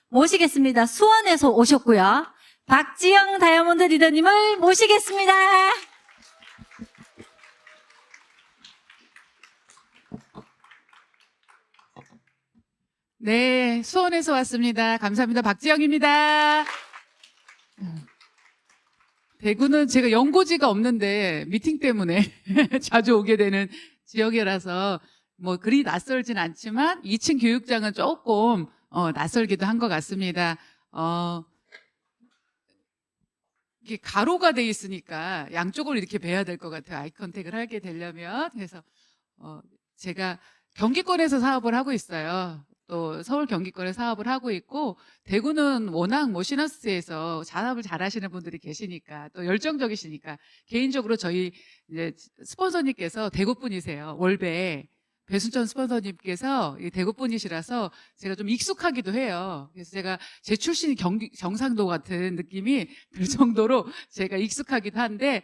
모시겠습니다. 수원에서 오셨고요. 박지영 다이아몬드 리더님을 모시겠습니다. 네, 수원에서 왔습니다. 감사합니다. 박지영입니다. 대구는 제가 연고지가 없는데 미팅 때문에 자주 오게 되는 지역이라서 뭐 그리 낯설진 않지만 2층 교육장은 조금 낯설기도 한 것 같습니다. 이게 가로가 돼 있으니까 양쪽을 이렇게 뵈야 될 것 같아요. 아이 컨택을 하게 되려면. 그래서 제가 경기권에서 사업을 하고 있어요. 또 서울 경기권에 사업을 하고 있고, 대구는 워낙 뭐 시너스에서 잔업을 잘 하시는 분들이 계시니까, 또 열정적이시니까, 개인적으로 저희 이제 스폰서님께서 대구 분이세요. 월배 배순천 스폰서님께서 대구 분이시라서 제가 좀 익숙하기도 해요. 그래서 제가 제 출신이 경상도 같은 느낌이 들 정도로 제가 익숙하기도 한데,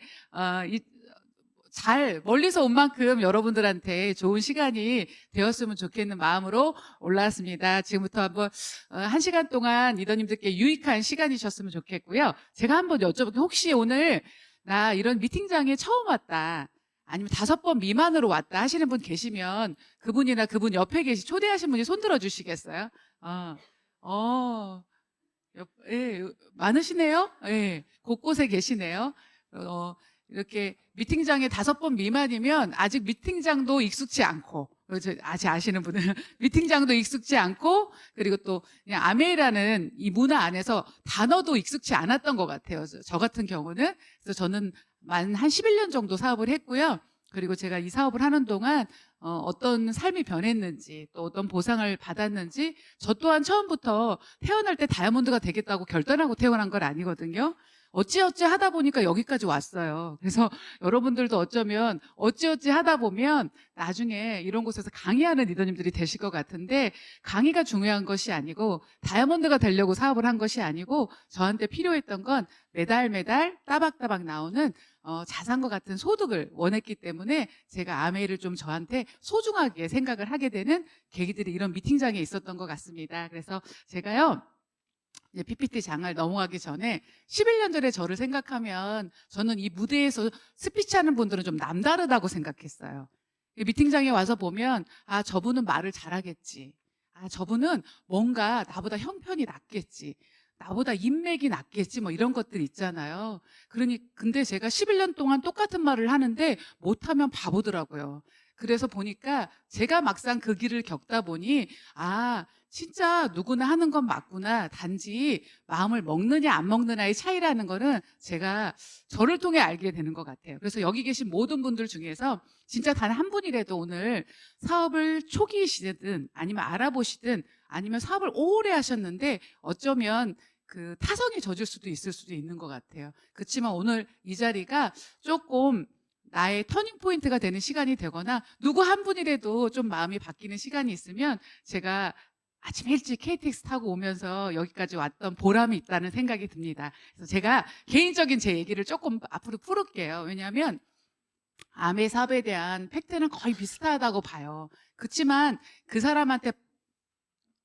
잘 멀리서 온 만큼 여러분들한테 좋은 시간이 되었으면 좋겠는 마음으로 올라왔습니다. 지금부터 한번 1시간 동안 리더님들께 유익한 시간이셨으면 좋겠고요. 제가 한번 여쭤볼게요. 혹시 오늘 나 이런 미팅장에 처음 왔다, 아니면 5번 미만으로 왔다 하시는 분 계시면 그분이나 그분 옆에 초대하신 분이 손들어 주시겠어요? 예, 많으시네요. 예, 곳곳에 계시네요. 이렇게 미팅장에 5번 미만이면 아직 미팅장도 익숙치 않고, 아직 아시는 분은 미팅장도 익숙치 않고, 그리고 또 그냥 아메이라는 이 문화 안에서 단어도 익숙치 않았던 것 같아요. 저 같은 경우는. 그래서 저는 한 11년 정도 사업을 했고요. 그리고 제가 이 사업을 하는 동안 어떤 삶이 변했는지, 또 어떤 보상을 받았는지, 저 또한 처음부터 태어날 때 다이아몬드가 되겠다고 결단하고 태어난 건 아니거든요. 어찌어찌 하다 보니까 여기까지 왔어요. 그래서 여러분들도 어쩌면 어찌어찌 하다 보면 나중에 이런 곳에서 강의하는 리더님들이 되실 것 같은데, 강의가 중요한 것이 아니고 다이아몬드가 되려고 사업을 한 것이 아니고, 저한테 필요했던 건 매달 따박따박 나오는 자산과 같은 소득을 원했기 때문에 제가 아메이를 좀 저한테 소중하게 생각을 하게 되는 계기들이 이런 미팅장에 있었던 것 같습니다. 그래서 제가요, 이제 PPT 장을 넘어가기 전에 11년 전에 저를 생각하면 저는 이 무대에서 스피치하는 분들은 좀 남다르다고 생각했어요. 미팅장에 와서 보면, 아, 저분은 말을 잘하겠지. 아, 저분은 뭔가 나보다 형편이 낫겠지. 나보다 인맥이 낫겠지. 뭐 이런 것들 있잖아요. 근데 제가 11년 동안 똑같은 말을 하는데 못하면 바보더라고요. 그래서 보니까 제가 막상 그 길을 겪다 보니, 아, 진짜 누구나 하는 건 맞구나. 단지 마음을 먹느냐 안 먹느냐의 차이라는 거는 제가 저를 통해 알게 되는 것 같아요. 그래서 여기 계신 모든 분들 중에서 진짜 단 한 분이라도 오늘 사업을 초기이시든 아니면 알아보시든 아니면 사업을 오래 하셨는데 어쩌면 그 타성이 젖을 수도 있을 수도 있는 것 같아요. 그렇지만 오늘 이 자리가 조금 나의 터닝 포인트가 되는 시간이 되거나 누구 한 분이라도 좀 마음이 바뀌는 시간이 있으면 제가 아침 일찍 KTX 타고 오면서 여기까지 왔던 보람이 있다는 생각이 듭니다. 그래서 제가 개인적인 제 얘기를 조금 앞으로 풀을게요. 왜냐하면 아메 사업에 대한 팩트는 거의 비슷하다고 봐요. 그렇지만 그 사람한테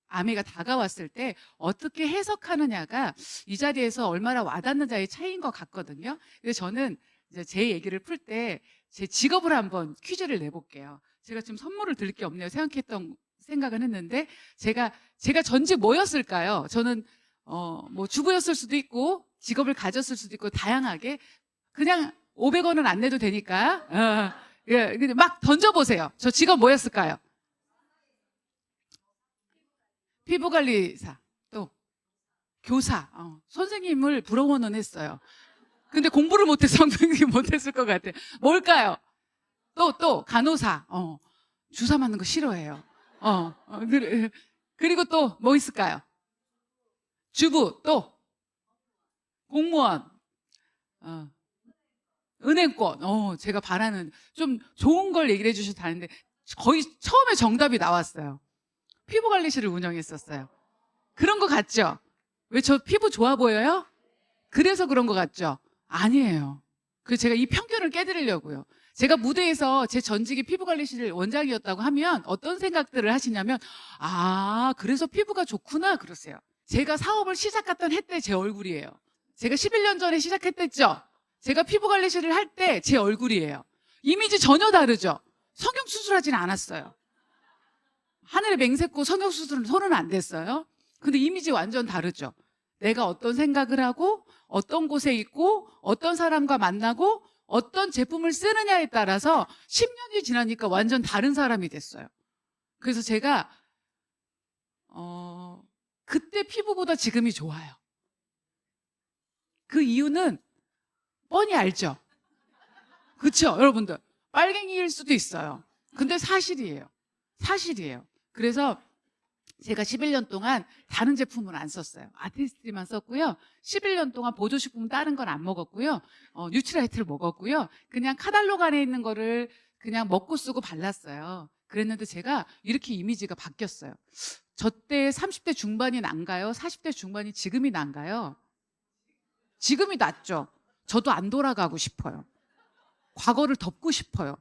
아메가 다가왔을 때 어떻게 해석하느냐가 이 자리에서 얼마나 와닿는자의 차이인 것 같거든요. 그래서 저는 이제 제 얘기를 풀 때 제 직업을 한번 퀴즈를 내볼게요. 제가 지금 선물을 드릴 게 없네요. 생각은 했는데 제가 전직 뭐였을까요? 저는 뭐 주부였을 수도 있고 직업을 가졌을 수도 있고 다양하게, 그냥 500원은 안 내도 되니까 예, 근데 막 던져보세요. 저 직업 뭐였을까요? 피부관리사, 또 교사. 선생님을 부러워는 했어요. 근데 공부를 못해서 성공이 못했을 것 같아요. 뭘까요? 또 간호사. 주사 맞는 거 싫어해요. 그리고 또 뭐 있을까요? 주부, 또 공무원, 어, 은행권. 제가 바라는 좀 좋은 걸 얘기를 해주셔도 되는데 거의 처음에 정답이 나왔어요. 피부관리실을 운영했었어요. 그런 거 같죠? 왜 저 피부 좋아 보여요? 그래서 그런 거 같죠? 아니에요. 그래서 제가 이 편견을 깨드리려고요. 제가 무대에서 제 전직이 피부관리실 원장이었다고 하면 어떤 생각들을 하시냐면, 아, 그래서 피부가 좋구나 그러세요. 제가 사업을 시작했던 해때 제 얼굴이에요. 제가 11년 전에 시작했댔죠. 제가 피부관리실을 할 때 제 얼굴이에요. 이미지 전혀 다르죠. 성형수술하진 않았어요. 하늘에 맹세코 성형수술은 손은 안 댔어요. 근데 이미지 완전 다르죠. 내가 어떤 생각을 하고 어떤 곳에 있고 어떤 사람과 만나고 어떤 제품을 쓰느냐에 따라서 10년이 지나니까 완전 다른 사람이 됐어요. 그래서 제가 그때 피부보다 지금이 좋아요. 그 이유는 뻔히 알죠? 그렇죠, 여러분들? 빨갱이일 수도 있어요. 근데 사실이에요. 사실이에요. 그래서 제가 11년 동안 다른 제품을 안 썼어요. 아티스트만 썼고요. 11년 동안 보조식품 다른 건 안 먹었고요. 뉴트라이트를 먹었고요. 그냥 카달록 안에 있는 거를 그냥 먹고 쓰고 발랐어요. 그랬는데 제가 이렇게 이미지가 바뀌었어요. 저 때 30대 중반이 난가요? 40대 중반이 지금이 난가요? 지금이 낫죠. 저도 안 돌아가고 싶어요. 과거를 덮고 싶어요.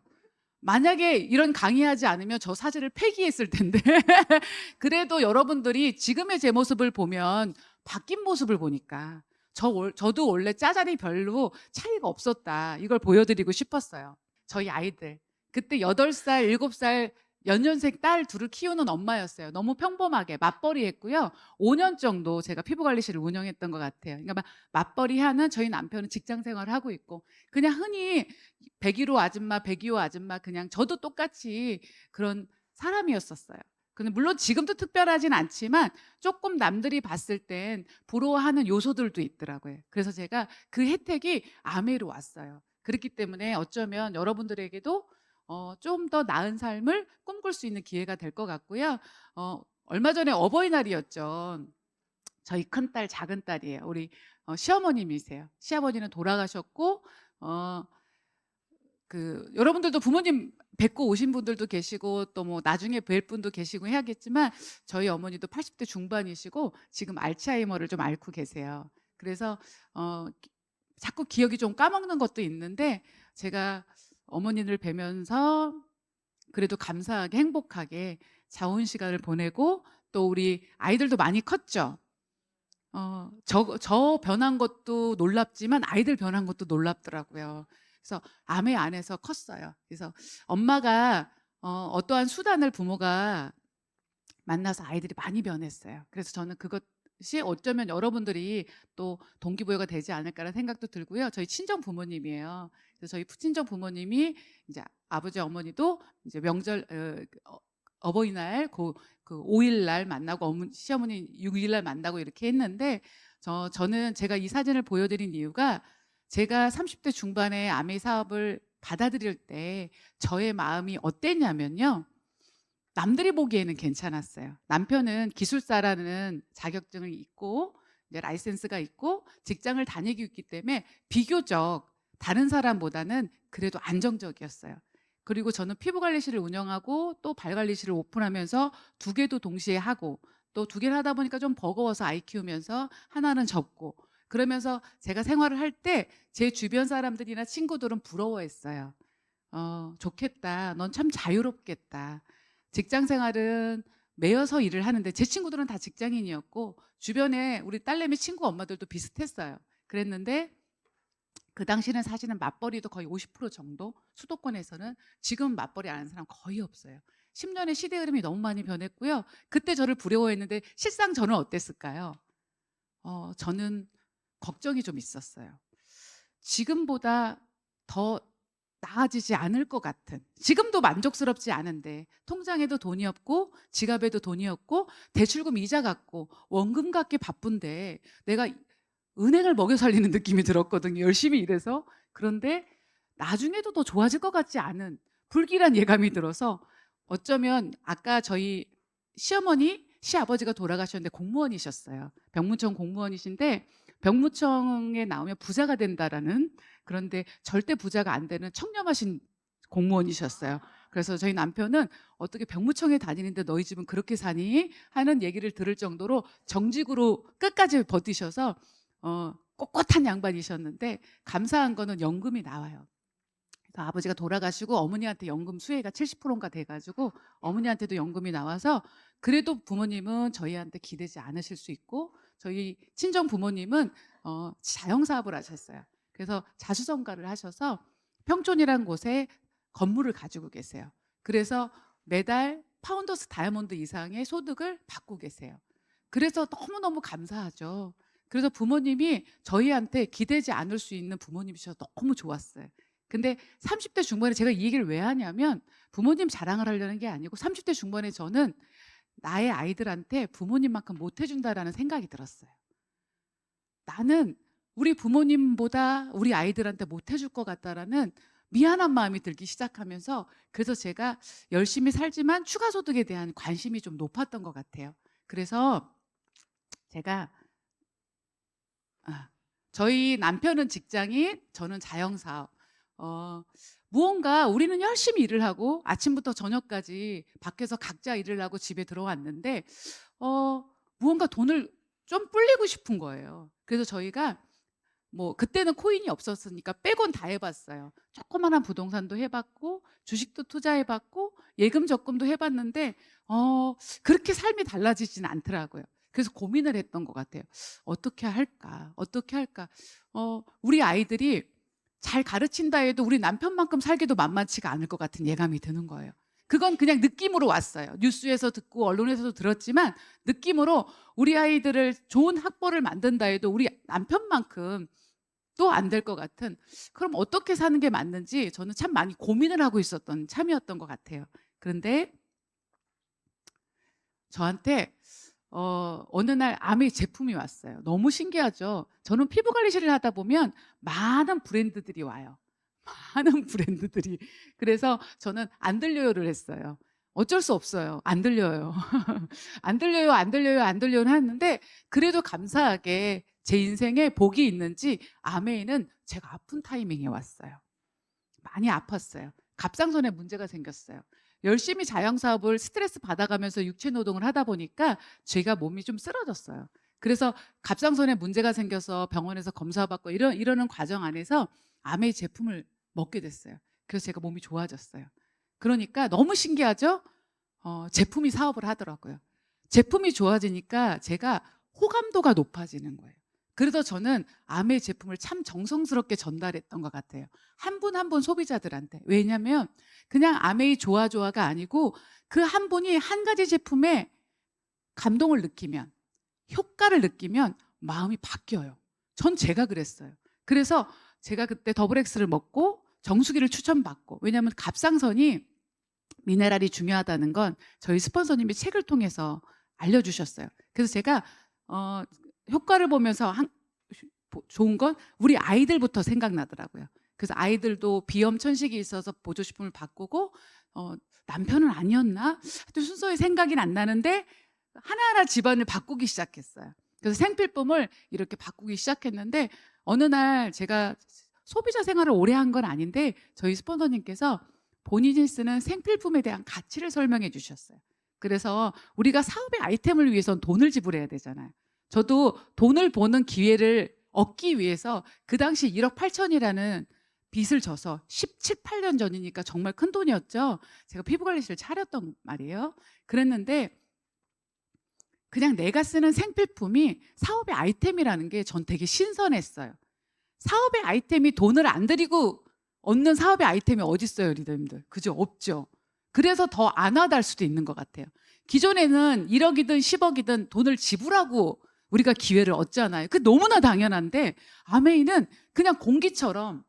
만약에 이런 강의하지 않으면 저 사진을 폐기했을 텐데 그래도 여러분들이 지금의 제 모습을 보면 바뀐 모습을 보니까 저도 원래 짜잘이 별로 차이가 없었다, 이걸 보여드리고 싶었어요. 저희 아이들 그때 8살, 7살 연년생 딸 둘을 키우는 엄마였어요. 너무 평범하게 맞벌이 했고요. 5년 정도 제가 피부관리실을 운영했던 것 같아요. 그러니까 맞벌이 하는 저희 남편은 직장 생활을 하고 있고, 그냥 흔히 101호 아줌마, 102호 아줌마, 그냥 저도 똑같이 그런 사람이었었어요. 근데 물론 지금도 특별하진 않지만 조금 남들이 봤을 땐 부러워하는 요소들도 있더라고요. 그래서 제가 그 혜택이 아메로 왔어요. 그렇기 때문에 어쩌면 여러분들에게도 좀 더 나은 삶을 꿈꿀 수 있는 기회가 될 것 같고요. 얼마 전에 어버이날이었죠. 저희 큰딸, 작은딸이에요. 우리 시어머님이세요. 시아버지는 돌아가셨고, 여러분들도 부모님 뵙고 오신 분들도 계시고 또 뭐 나중에 뵐 분도 계시고 해야겠지만, 저희 어머니도 80대 중반이시고 지금 알츠하이머를 좀 앓고 계세요. 그래서 자꾸 기억이 좀 까먹는 것도 있는데, 제가 어머니를 뵈면서 그래도 감사하게 행복하게 자원 시간을 보내고, 또 우리 아이들도 많이 컸죠. 저 변한 것도 놀랍지만 아이들 변한 것도 놀랍더라고요. 그래서 암의 안에서 컸어요. 그래서 엄마가 어떠한 수단을 부모가 만나서 아이들이 많이 변했어요. 그래서 저는 그것이 어쩌면 여러분들이 또 동기부여가 되지 않을까라는 생각도 들고요. 저희 친정 부모님이에요. 그래서 저희 친정 부모님이 이제 아버지 어머니도 이제 명절 어버이날 그 5일 날 만나고 시어머니 6일 날 만나고 이렇게 했는데, 저는 제가 이 사진을 보여드린 이유가, 제가 30대 중반에 아메 사업을 받아들일 때 저의 마음이 어땠냐면요. 남들이 보기에는 괜찮았어요. 남편은 기술사라는 자격증을 있고 이제 라이센스가 있고 직장을 다니고 있기 때문에 비교적 다른 사람보다는 그래도 안정적이었어요. 그리고 저는 피부관리실을 운영하고 또 발관리실을 오픈하면서 두 개도 동시에 하고, 또 두 개를 하다 보니까 좀 버거워서 아이 키우면서 하나는 접고, 그러면서 제가 생활을 할 때 제 주변 사람들이나 친구들은 부러워했어요. 좋겠다. 넌 참 자유롭겠다. 직장 생활은 매여서 일을 하는데, 제 친구들은 다 직장인이었고 주변에 우리 딸내미 친구 엄마들도 비슷했어요. 그랬는데 그 당시는 사실은 맞벌이도 거의 50% 정도, 수도권에서는. 지금 맞벌이 안 하는 사람 거의 없어요. 10년의 시대 흐름이 너무 많이 변했고요. 그때 저를 부러워했는데 실상 저는 어땠을까요? 저는 걱정이 좀 있었어요. 지금보다 더 나아지지 않을 것 같은, 지금도 만족스럽지 않은데 통장에도 돈이 없고 지갑에도 돈이 없고 대출금 이자 갚고 원금 갚기 바쁜데 내가 은행을 먹여 살리는 느낌이 들었거든요. 열심히 일해서. 그런데 나중에도 더 좋아질 것 같지 않은 불길한 예감이 들어서, 어쩌면 아까 저희 시어머니, 시아버지가 돌아가셨는데 공무원이셨어요. 병무청 공무원이신데 병무청에 나오면 부자가 된다라는, 그런데 절대 부자가 안 되는 청렴하신 공무원이셨어요. 그래서 저희 남편은 어떻게 병무청에 다니는데 너희 집은 그렇게 사니? 하는 얘기를 들을 정도로 정직으로 끝까지 버티셔서 꼿꼿한 양반이셨는데, 감사한 거는 연금이 나와요. 그래서 아버지가 돌아가시고 어머니한테 연금 수혜가 70%인가 돼가지고 어머니한테도 연금이 나와서 그래도 부모님은 저희한테 기대지 않으실 수 있고, 저희 친정 부모님은 자영사업을 하셨어요. 그래서 자수성가를 하셔서 평촌이라는 곳에 건물을 가지고 계세요. 그래서 매달 파운더스 다이아몬드 이상의 소득을 받고 계세요. 그래서 너무너무 감사하죠. 그래서 부모님이 저희한테 기대지 않을 수 있는 부모님이셔서 너무 좋았어요. 근데 30대 중반에 제가 이 얘기를 왜 하냐면 부모님 자랑을 하려는 게 아니고 30대 중반에 저는 나의 아이들한테 부모님만큼 못 해준다라는 생각이 들었어요. 나는 우리 부모님보다 우리 아이들한테 못 해줄 것 같다라는 미안한 마음이 들기 시작하면서 그래서 제가 열심히 살지만 추가 소득에 대한 관심이 좀 높았던 것 같아요. 그래서 제가 저희 남편은 직장인, 저는 자영사업. 무언가 우리는 열심히 일을 하고 아침부터 저녁까지 밖에서 각자 일을 하고 집에 들어왔는데 무언가 돈을 좀 불리고 싶은 거예요. 그래서 저희가 뭐 그때는 코인이 없었으니까 빼곤 다 해봤어요. 조그마한 부동산도 해봤고 주식도 투자해봤고 예금 적금도 해봤는데 그렇게 삶이 달라지지는 않더라고요. 그래서 고민을 했던 것 같아요. 어떻게 할까? 어떻게 할까? 우리 아이들이 잘 가르친다 해도 우리 남편만큼 살기도 만만치가 않을 것 같은 예감이 드는 거예요. 그건 그냥 느낌으로 왔어요. 뉴스에서 듣고 언론에서도 들었지만 느낌으로 우리 아이들을 좋은 학벌을 만든다 해도 우리 남편만큼 또 안 될 것 같은, 그럼 어떻게 사는 게 맞는지 저는 참 많이 고민을 하고 있었던 참이었던 것 같아요. 그런데 저한테 어느 날 아메이 제품이 왔어요. 너무 신기하죠. 저는 피부 관리실을 하다 보면 많은 브랜드들이 와요. 많은 브랜드들이. 그래서 저는 안 들려요를 했어요. 어쩔 수 없어요. 안 들려요. 안 들려요, 안 들려요, 안 들려요 하는데 그래도 감사하게 제 인생에 복이 있는지 아메이는 제가 아픈 타이밍에 왔어요. 많이 아팠어요. 갑상선에 문제가 생겼어요. 열심히 자영사업을 스트레스 받아가면서 육체노동을 하다 보니까 제가 몸이 좀 쓰러졌어요. 그래서 갑상선에 문제가 생겨서 병원에서 검사받고 이러는 과정 안에서 아메이 제품을 먹게 됐어요. 그래서 제가 몸이 좋아졌어요. 그러니까 너무 신기하죠? 제품이 사업을 하더라고요. 제품이 좋아지니까 제가 호감도가 높아지는 거예요. 그래서 저는 아메이 제품을 참 정성스럽게 전달했던 것 같아요. 한 분 한 분 소비자들한테. 왜냐하면 그냥 아메이 좋아가 아니고 그 한 분이 한 가지 제품에 감동을 느끼면, 효과를 느끼면 마음이 바뀌어요. 전 제가 그랬어요. 그래서 제가 그때 더블엑스를 먹고 정수기를 추천받고, 왜냐하면 갑상선이 미네랄이 중요하다는 건 저희 스폰서님이 책을 통해서 알려주셨어요. 그래서 제가 효과를 보면서 좋은 건 우리 아이들부터 생각나더라고요. 그래서 아이들도 비염 천식이 있어서 보조식품을 바꾸고 남편은 아니었나? 하여튼 순서의 생각이 안 나는데 하나하나 집안을 바꾸기 시작했어요. 그래서 생필품을 이렇게 바꾸기 시작했는데 어느 날 제가 소비자 생활을 오래 한 건 아닌데 저희 스폰서님께서 본인이 쓰는 생필품에 대한 가치를 설명해 주셨어요. 그래서 우리가 사업의 아이템을 위해서는 돈을 지불해야 되잖아요. 저도 돈을 버는 기회를 얻기 위해서 그 당시 1억 8천이라는 빚을 져서 17, 18년 전이니까 정말 큰 돈이었죠. 제가 피부관리실을 차렸던 말이에요. 그랬는데 그냥 내가 쓰는 생필품이 사업의 아이템이라는 게 전 되게 신선했어요. 사업의 아이템이 돈을 안 들이고 얻는 사업의 아이템이 어디 있어요, 리더님들? 그죠? 없죠. 그래서 더 안 와닿을 수도 있는 것 같아요. 기존에는 1억이든 10억이든 돈을 지불하고 우리가 기회를 얻잖아요. 그게 너무나 당연한데 아메이는 그냥 공기처럼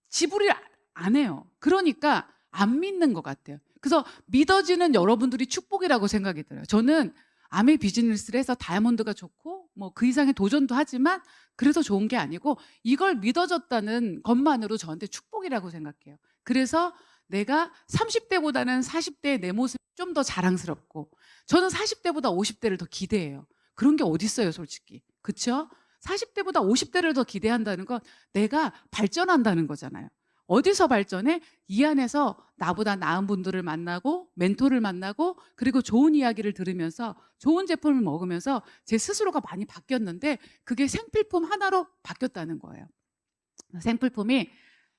지불을 안 해요. 그러니까 안 믿는 것 같아요. 그래서 믿어지는 여러분들이 축복이라고 생각이 들어요. 저는 아메이 비즈니스를 해서 다이아몬드가 좋고 뭐 그 이상의 도전도 하지만 그래서 좋은 게 아니고 이걸 믿어줬다는 것만으로 저한테 축복이라고 생각해요. 그래서 내가 30대보다는 40대의 내 모습이 좀 더 자랑스럽고 저는 40대보다 50대를 더 기대해요. 그런 게 어디 있어요, 솔직히. 그렇죠? 40대보다 50대를 더 기대한다는 건 내가 발전한다는 거잖아요. 어디서 발전해? 이 안에서 나보다 나은 분들을 만나고 멘토를 만나고 그리고 좋은 이야기를 들으면서 좋은 제품을 먹으면서 제 스스로가 많이 바뀌었는데 그게 생필품 하나로 바뀌었다는 거예요. 생필품이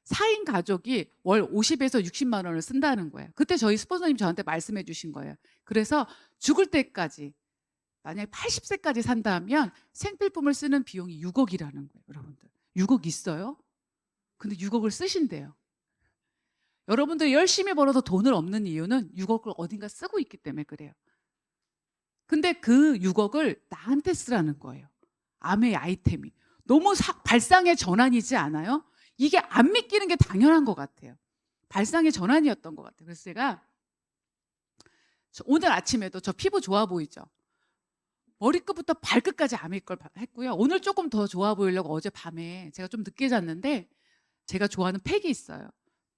4인 가족이 월 50에서 60만 원을 쓴다는 거예요. 그때 저희 스폰서님 저한테 말씀해 주신 거예요. 그래서 죽을 때까지 만약에 80세까지 산다 하면 생필품을 쓰는 비용이 6억이라는 거예요. 여러분들 6억 있어요? 근데 6억을 쓰신대요. 여러분들 열심히 벌어도 돈을 없는 이유는 6억을 어딘가 쓰고 있기 때문에 그래요. 근데 그 6억을 나한테 쓰라는 거예요. 아메의 아이템이. 너무 발상의 전환이지 않아요? 이게 안 믿기는 게 당연한 것 같아요. 발상의 전환이었던 것 같아요. 그래서 제가 오늘 아침에도 저 피부 좋아 보이죠? 머리끝부터 발끝까지 아메 걸 했고요. 오늘 조금 더 좋아 보이려고 어제 밤에 제가 좀 늦게 잤는데 제가 좋아하는 팩이 있어요.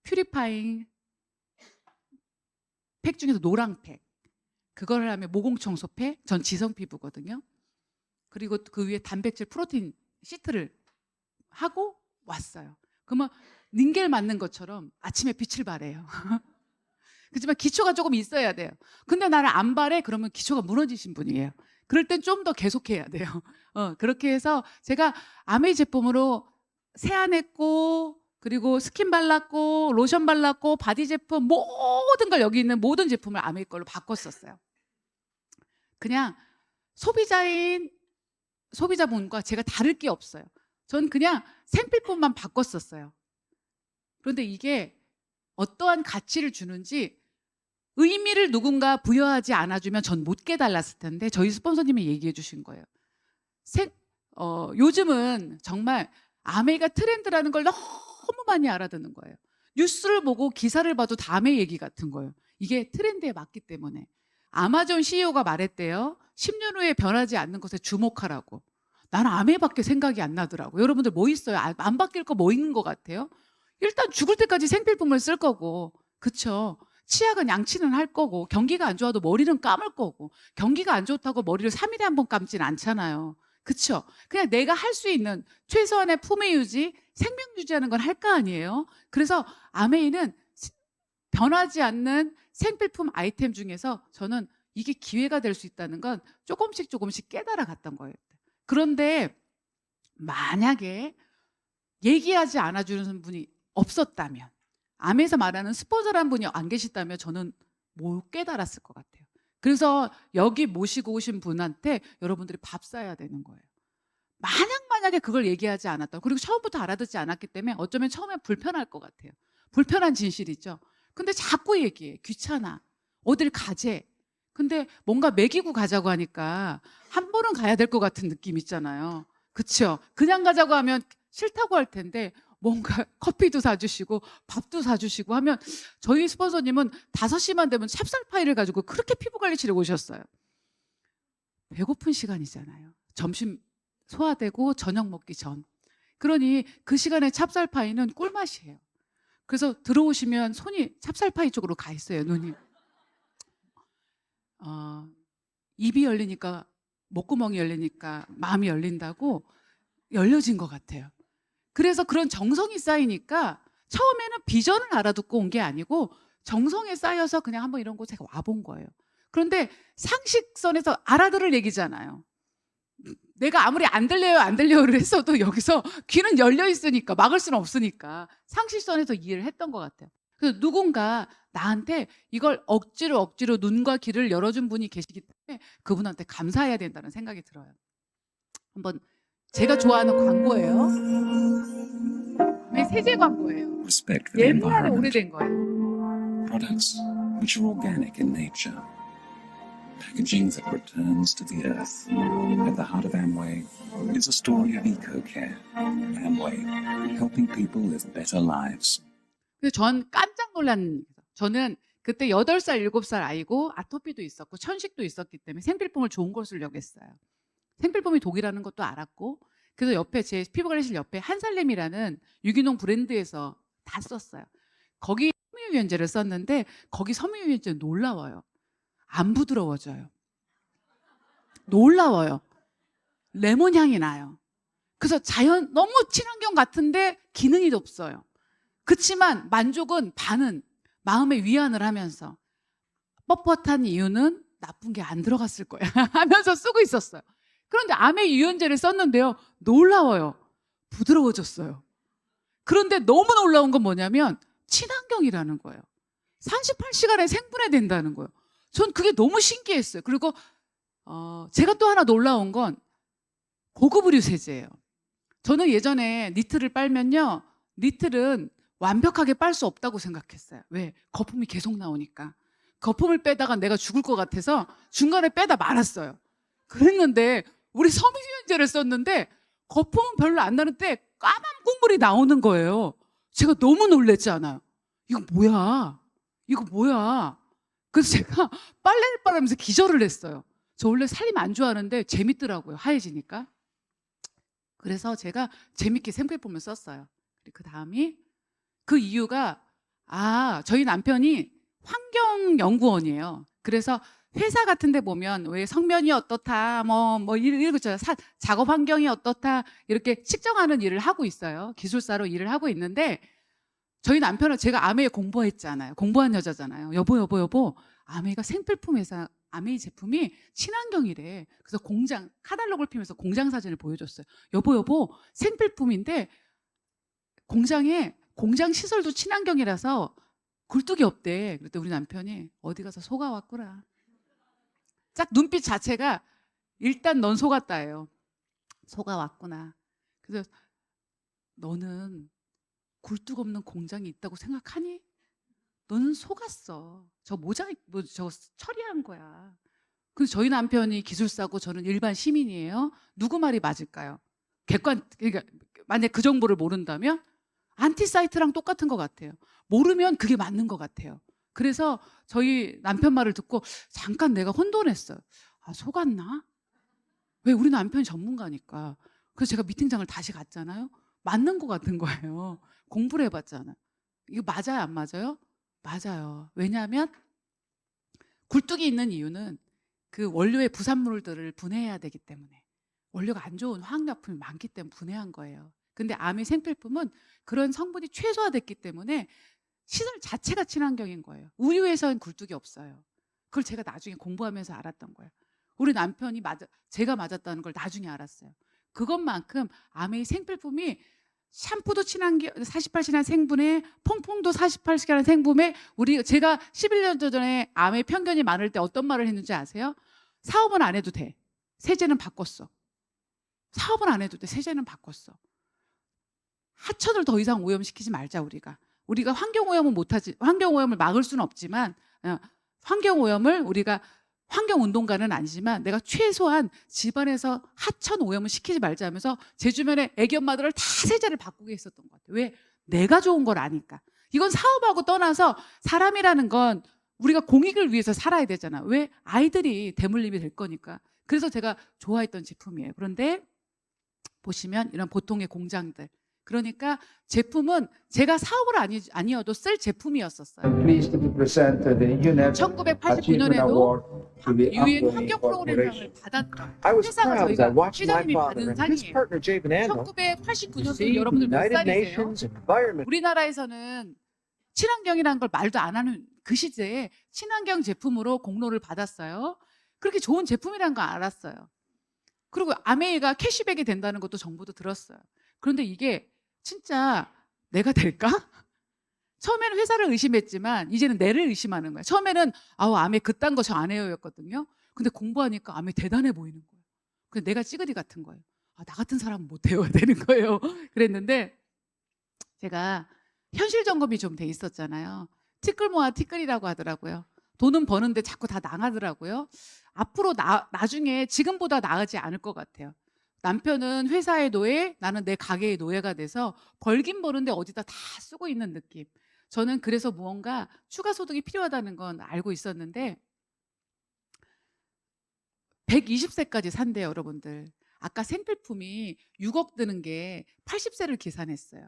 퓨리파잉 팩 중에서 노랑 팩. 그걸 하면 모공 청소 팩. 전 지성 피부거든요. 그리고 그 위에 단백질 프로틴 시트를 하고 왔어요. 그러면 닌겔 맞는 것처럼 아침에 빛을 발해요. 그렇지만 기초가 조금 있어야 돼요. 근데 나를 안 바래? 그러면 기초가 무너지신 분이에요. 그럴 땐 좀 더 계속해야 돼요. 그렇게 해서 제가 아메이 제품으로 세안했고, 그리고 스킨 발랐고, 로션 발랐고, 바디 제품 모든 걸 여기 있는 모든 제품을 아메이 걸로 바꿨었어요. 그냥 소비자분과 제가 다를 게 없어요. 전 그냥 생필품만 바꿨었어요. 그런데 이게 어떠한 가치를 주는지 의미를 누군가 부여하지 않아주면 전 못 깨달았을 텐데 저희 스폰서님이 얘기해 주신 거예요. 요즘은 정말 아메이가 트렌드라는 걸 너무 많이 알아듣는 거예요. 뉴스를 보고 기사를 봐도 다 아메이 얘기 같은 거예요. 이게 트렌드에 맞기 때문에. 아마존 CEO가 말했대요. 10년 후에 변하지 않는 것에 주목하라고. 나는 아메이밖에 생각이 안 나더라고. 여러분들 뭐 있어요? 안 바뀔 거 뭐 있는 것 같아요? 일단 죽을 때까지 생필품을 쓸 거고, 그쵸? 치약은 양치는 할 거고, 경기가 안 좋아도 머리는 감을 거고, 경기가 안 좋다고 머리를 3일에 한 번 감진 않잖아요. 그쵸? 그냥 내가 할 수 있는 최소한의 품위 유지, 생명 유지하는 건 할 거 아니에요? 그래서 아메이는 변하지 않는 생필품 아이템 중에서 저는 이게 기회가 될 수 있다는 건 조금씩 깨달아 갔던 거예요. 그런데 만약에 얘기하지 않아주는 분이 없었다면, 암에서 말하는 스폰서라는 분이 안 계시다면 저는 못 깨달았을 것 같아요. 그래서 여기 모시고 오신 분한테 여러분들이 밥 사야 되는 거예요. 만약에 그걸 얘기하지 않았다. 그리고 처음부터 알아듣지 않았기 때문에 어쩌면 처음에 불편할 것 같아요. 불편한 진실이죠. 근데 자꾸 얘기해. 귀찮아. 어딜 가재. 근데 뭔가 먹이고 가자고 하니까 한 번은 가야 될 것 같은 느낌 있잖아요. 그렇죠? 그냥 가자고 하면 싫다고 할 텐데 뭔가 커피도 사주시고 밥도 사주시고 하면 저희 스폰서님은 5시만 되면 찹쌀파이를 가지고 그렇게 피부관리실에 오셨어요. 배고픈 시간이잖아요. 점심 소화되고 저녁 먹기 전. 그러니 그 시간에 찹쌀파이는 꿀맛이에요. 그래서 들어오시면 손이 찹쌀파이 쪽으로 가 있어요. 눈이. 입이 열리니까 목구멍이 열리니까 마음이 열린다고 열려진 것 같아요. 그래서 그런 정성이 쌓이니까 처음에는 비전을 알아듣고 온 게 아니고 정성에 쌓여서 그냥 한번 이런 곳에 와본 거예요. 그런데 상식선에서 알아들을 얘기잖아요. 내가 아무리 안 들려요를 했어도 여기서 귀는 열려 있으니까 막을 수는 없으니까 상식선에서 이해를 했던 것 같아요. 그래서 누군가 나한테 이걸 억지로 눈과 귀를 열어준 분이 계시기 때문에 그분한테 감사해야 된다는 생각이 들어요. 한번 제가 좋아하는 광고예요. 세제 광고예요. Respect for the 옛날에 environment. 오래된 거예요. Products which are organic in nature. Packaging that returns to the earth. At the heart of Amway is a story of eco-care. Amway, helping people live better lives. 그래서 전 깜짝 놀란, 저는 그때 8살, 7살 아이고 아토피도 있었고 천식도 있었기 때문에 생필품을 좋은 걸 쓰려고 했어요. 생필품이 독이라는 것도 알았고, 그래서 옆에 제 피부관리실 옆에 한살렘이라는 유기농 브랜드에서 다 썼어요. 거기 섬유유연제를 썼는데 거기 섬유유연제 놀라워요. 안 부드러워져요. 놀라워요. 레몬 향이 나요. 그래서 너무 친환경 같은데 기능이 없어요. 그렇지만 만족은 반은 마음의 위안을 하면서 뻣뻣한 이유는 나쁜 게 안 들어갔을 거야 하면서 쓰고 있었어요. 그런데 아메이 유연제를 썼는데요, 놀라워요. 부드러워졌어요. 그런데 너무 놀라운 건 뭐냐면 친환경이라는 거예요. 38시간에 생분해된다는 거예요. 전 그게 너무 신기했어요. 그리고 제가 또 하나 놀라운 건 고급 의류 세제예요. 저는 예전에 니트를 빨면요, 니트는 완벽하게 빨 수 없다고 생각했어요. 왜? 거품이 계속 나오니까. 거품을 빼다가 내가 죽을 것 같아서 중간에 빼다 말았어요. 그랬는데 우리 섬유유연제를 썼는데 거품은 별로 안 나는데 까만 국물이 나오는 거예요. 제가 너무 놀랬지 않아요? 이거 뭐야? 이거 뭐야? 그래서 제가 빨래를 빨으면서 기절을 했어요. 저 원래 살림 안 좋아하는데 재밌더라고요. 하얘지니까. 그래서 제가 재밌게 생필품을 썼어요. 그 다음이 그 이유가 저희 남편이 환경연구원이에요. 그래서 회사 같은 데 보면 왜 성면이 어떻다 이런 거 있잖아요. 작업 환경이 어떻다 이렇게 측정하는 일을 하고 있어요. 기술사로 일을 하고 있는데 저희 남편은 제가 아메이 공부했잖아요. 공부한 여자잖아요. 여보 아메이가 생필품 회사 아메이 제품이 친환경이래. 그래서 카탈로그를 피면서 공장 사진을 보여줬어요. 여보 생필품인데 공장 시설도 친환경이라서 굴뚝이 없대. 그랬더니 우리 남편이 어디 가서 속아왔구나. 딱 눈빛 자체가 일단 넌 속았다예요. 속아왔구나. 그래서 너는 굴뚝 없는 공장이 있다고 생각하니? 너는 속았어. 저 저거 처리한 거야. 그래서 저희 남편이 기술사고 저는 일반 시민이에요. 누구 말이 맞을까요? 그러니까 만약 그 정보를 모른다면 안티사이트랑 똑같은 것 같아요. 모르면 그게 맞는 것 같아요. 그래서 저희 남편 말을 듣고 잠깐 내가 혼돈했어요. 속았나? 왜? 우리 남편이 전문가니까. 그래서 제가 미팅장을 다시 갔잖아요. 맞는 것 같은 거예요. 공부를 해봤잖아. 이거 맞아요, 안 맞아요? 맞아요. 왜냐하면 굴뚝이 있는 이유는 그 원료의 부산물들을 분해해야 되기 때문에, 원료가 안 좋은 화학약품이 많기 때문에 분해한 거예요. 근데 아메 생필품은 그런 성분이 최소화됐기 때문에 시설 자체가 친환경인 거예요. 우유에서는 굴뚝이 없어요. 그걸 제가 나중에 공부하면서 알았던 거예요. 우리 남편이 제가 맞았다는 걸 나중에 알았어요. 그것만큼 아메이 생필품이 샴푸도 48시간 생분해, 퐁퐁도 48시간 생분해. 제가 11년 전에 암의 편견이 많을 때 어떤 말을 했는지 아세요? 사업은 안 해도 돼. 세제는 바꿨어. 사업은 안 해도 돼. 세제는 바꿨어. 하천을 더 이상 오염시키지 말자. 우리가 환경오염은 못하지, 환경오염을 막을 수는 없지만 환경오염을 우리가 환경운동가는 아니지만 내가 최소한 집안에서 하천 오염을 시키지 말자 하면서 제 주변에 애기 엄마들을 다 세제를 바꾸게 했었던 것 같아요. 왜? 내가 좋은 걸 아니까. 이건 사업하고 떠나서 사람이라는 건 우리가 공익을 위해서 살아야 되잖아. 왜? 아이들이 대물림이 될 거니까. 그래서 제가 좋아했던 제품이에요. 그런데 보시면 이런 보통의 공장들, 그러니까 제품은 제가 사업을 아니어도 쓸 제품이었었어요. 1989년에도 유엔 환경 프로그램상을 받았던 회사가 저희가 회장님이 받은 상이에요. 1989년도 여러분들 몇 살이세요? 우리나라에서는 친환경이라는 걸 말도 안 하는 그 시대에 친환경 제품으로 공로를 받았어요. 그렇게 좋은 제품이라는 걸 알았어요. 그리고 아메이가 캐시백이 된다는 것도 정보도 들었어요. 그런데 이게 진짜 내가 될까? 처음에는 회사를 의심했지만 이제는 내를 의심하는 거야. 처음에는 아메 그딴 거 저 안 해요 였거든요. 근데 공부하니까 아메 대단해 보이는 거예요. 근데 내가 찌그리 같은 거예요. 나 같은 사람은 못 해요 되는 거예요. 그랬는데 제가 현실 점검이 좀 돼 있었잖아요. 티끌 모아 티끌이라고 하더라고요. 돈은 버는데 자꾸 다 나가더라고요. 앞으로 나중에 지금보다 나으지 않을 것 같아요. 남편은 회사의 노예, 나는 내 가게의 노예가 돼서 벌긴 버는데 어디다 다 쓰고 있는 느낌. 저는 그래서 무언가 추가 소득이 필요하다는 건 알고 있었는데 120세까지 산대요, 여러분들. 아까 생필품이 6억 드는 게 80세를 계산했어요.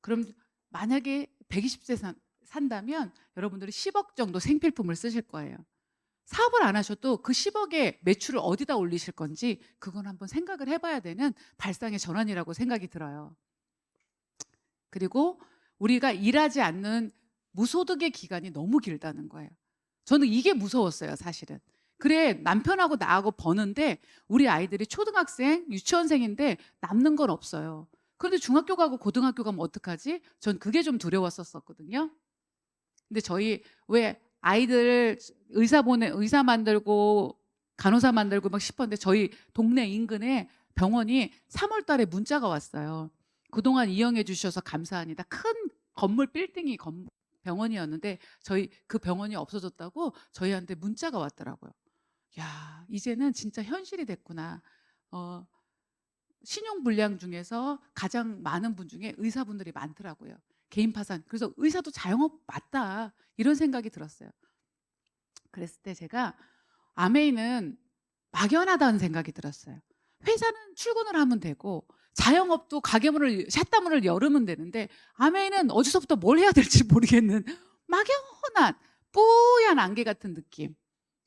그럼 만약에 120세 산다면 여러분들이 10억 정도 생필품을 쓰실 거예요. 사업을 안 하셔도 그 10억의 매출을 어디다 올리실 건지 그건 한번 생각을 해봐야 되는 발상의 전환이라고 생각이 들어요. 그리고 우리가 일하지 않는 무소득의 기간이 너무 길다는 거예요. 저는 이게 무서웠어요, 사실은. 그래, 남편하고 나하고 버는데 우리 아이들이 초등학생, 유치원생인데 남는 건 없어요. 그런데 중학교 가고 고등학교 가면 어떡하지? 전 그게 좀 두려웠었거든요. 근데 저희 왜 아이들 의사 만들고 간호사 만들고 막 싶었는데 저희 동네 인근에 병원이 3월 달에 문자가 왔어요. 그동안 이용해 주셔서 감사합니다. 큰 건물 빌딩이 병원이었는데 저희 그 병원이 없어졌다고 저희한테 문자가 왔더라고요. 야, 이제는 진짜 현실이 됐구나. 신용불량 중에서 가장 많은 분 중에 의사분들이 많더라고요. 개인 파산. 그래서 의사도 자영업 맞다. 이런 생각이 들었어요. 그랬을 때 제가 아메이는 막연하다는 생각이 들었어요. 회사는 출근을 하면 되고 자영업도 가게문을 샷다문을 열으면 되는데 아메이는 어디서부터 뭘 해야 될지 모르겠는 막연한 뿌얀 안개 같은 느낌.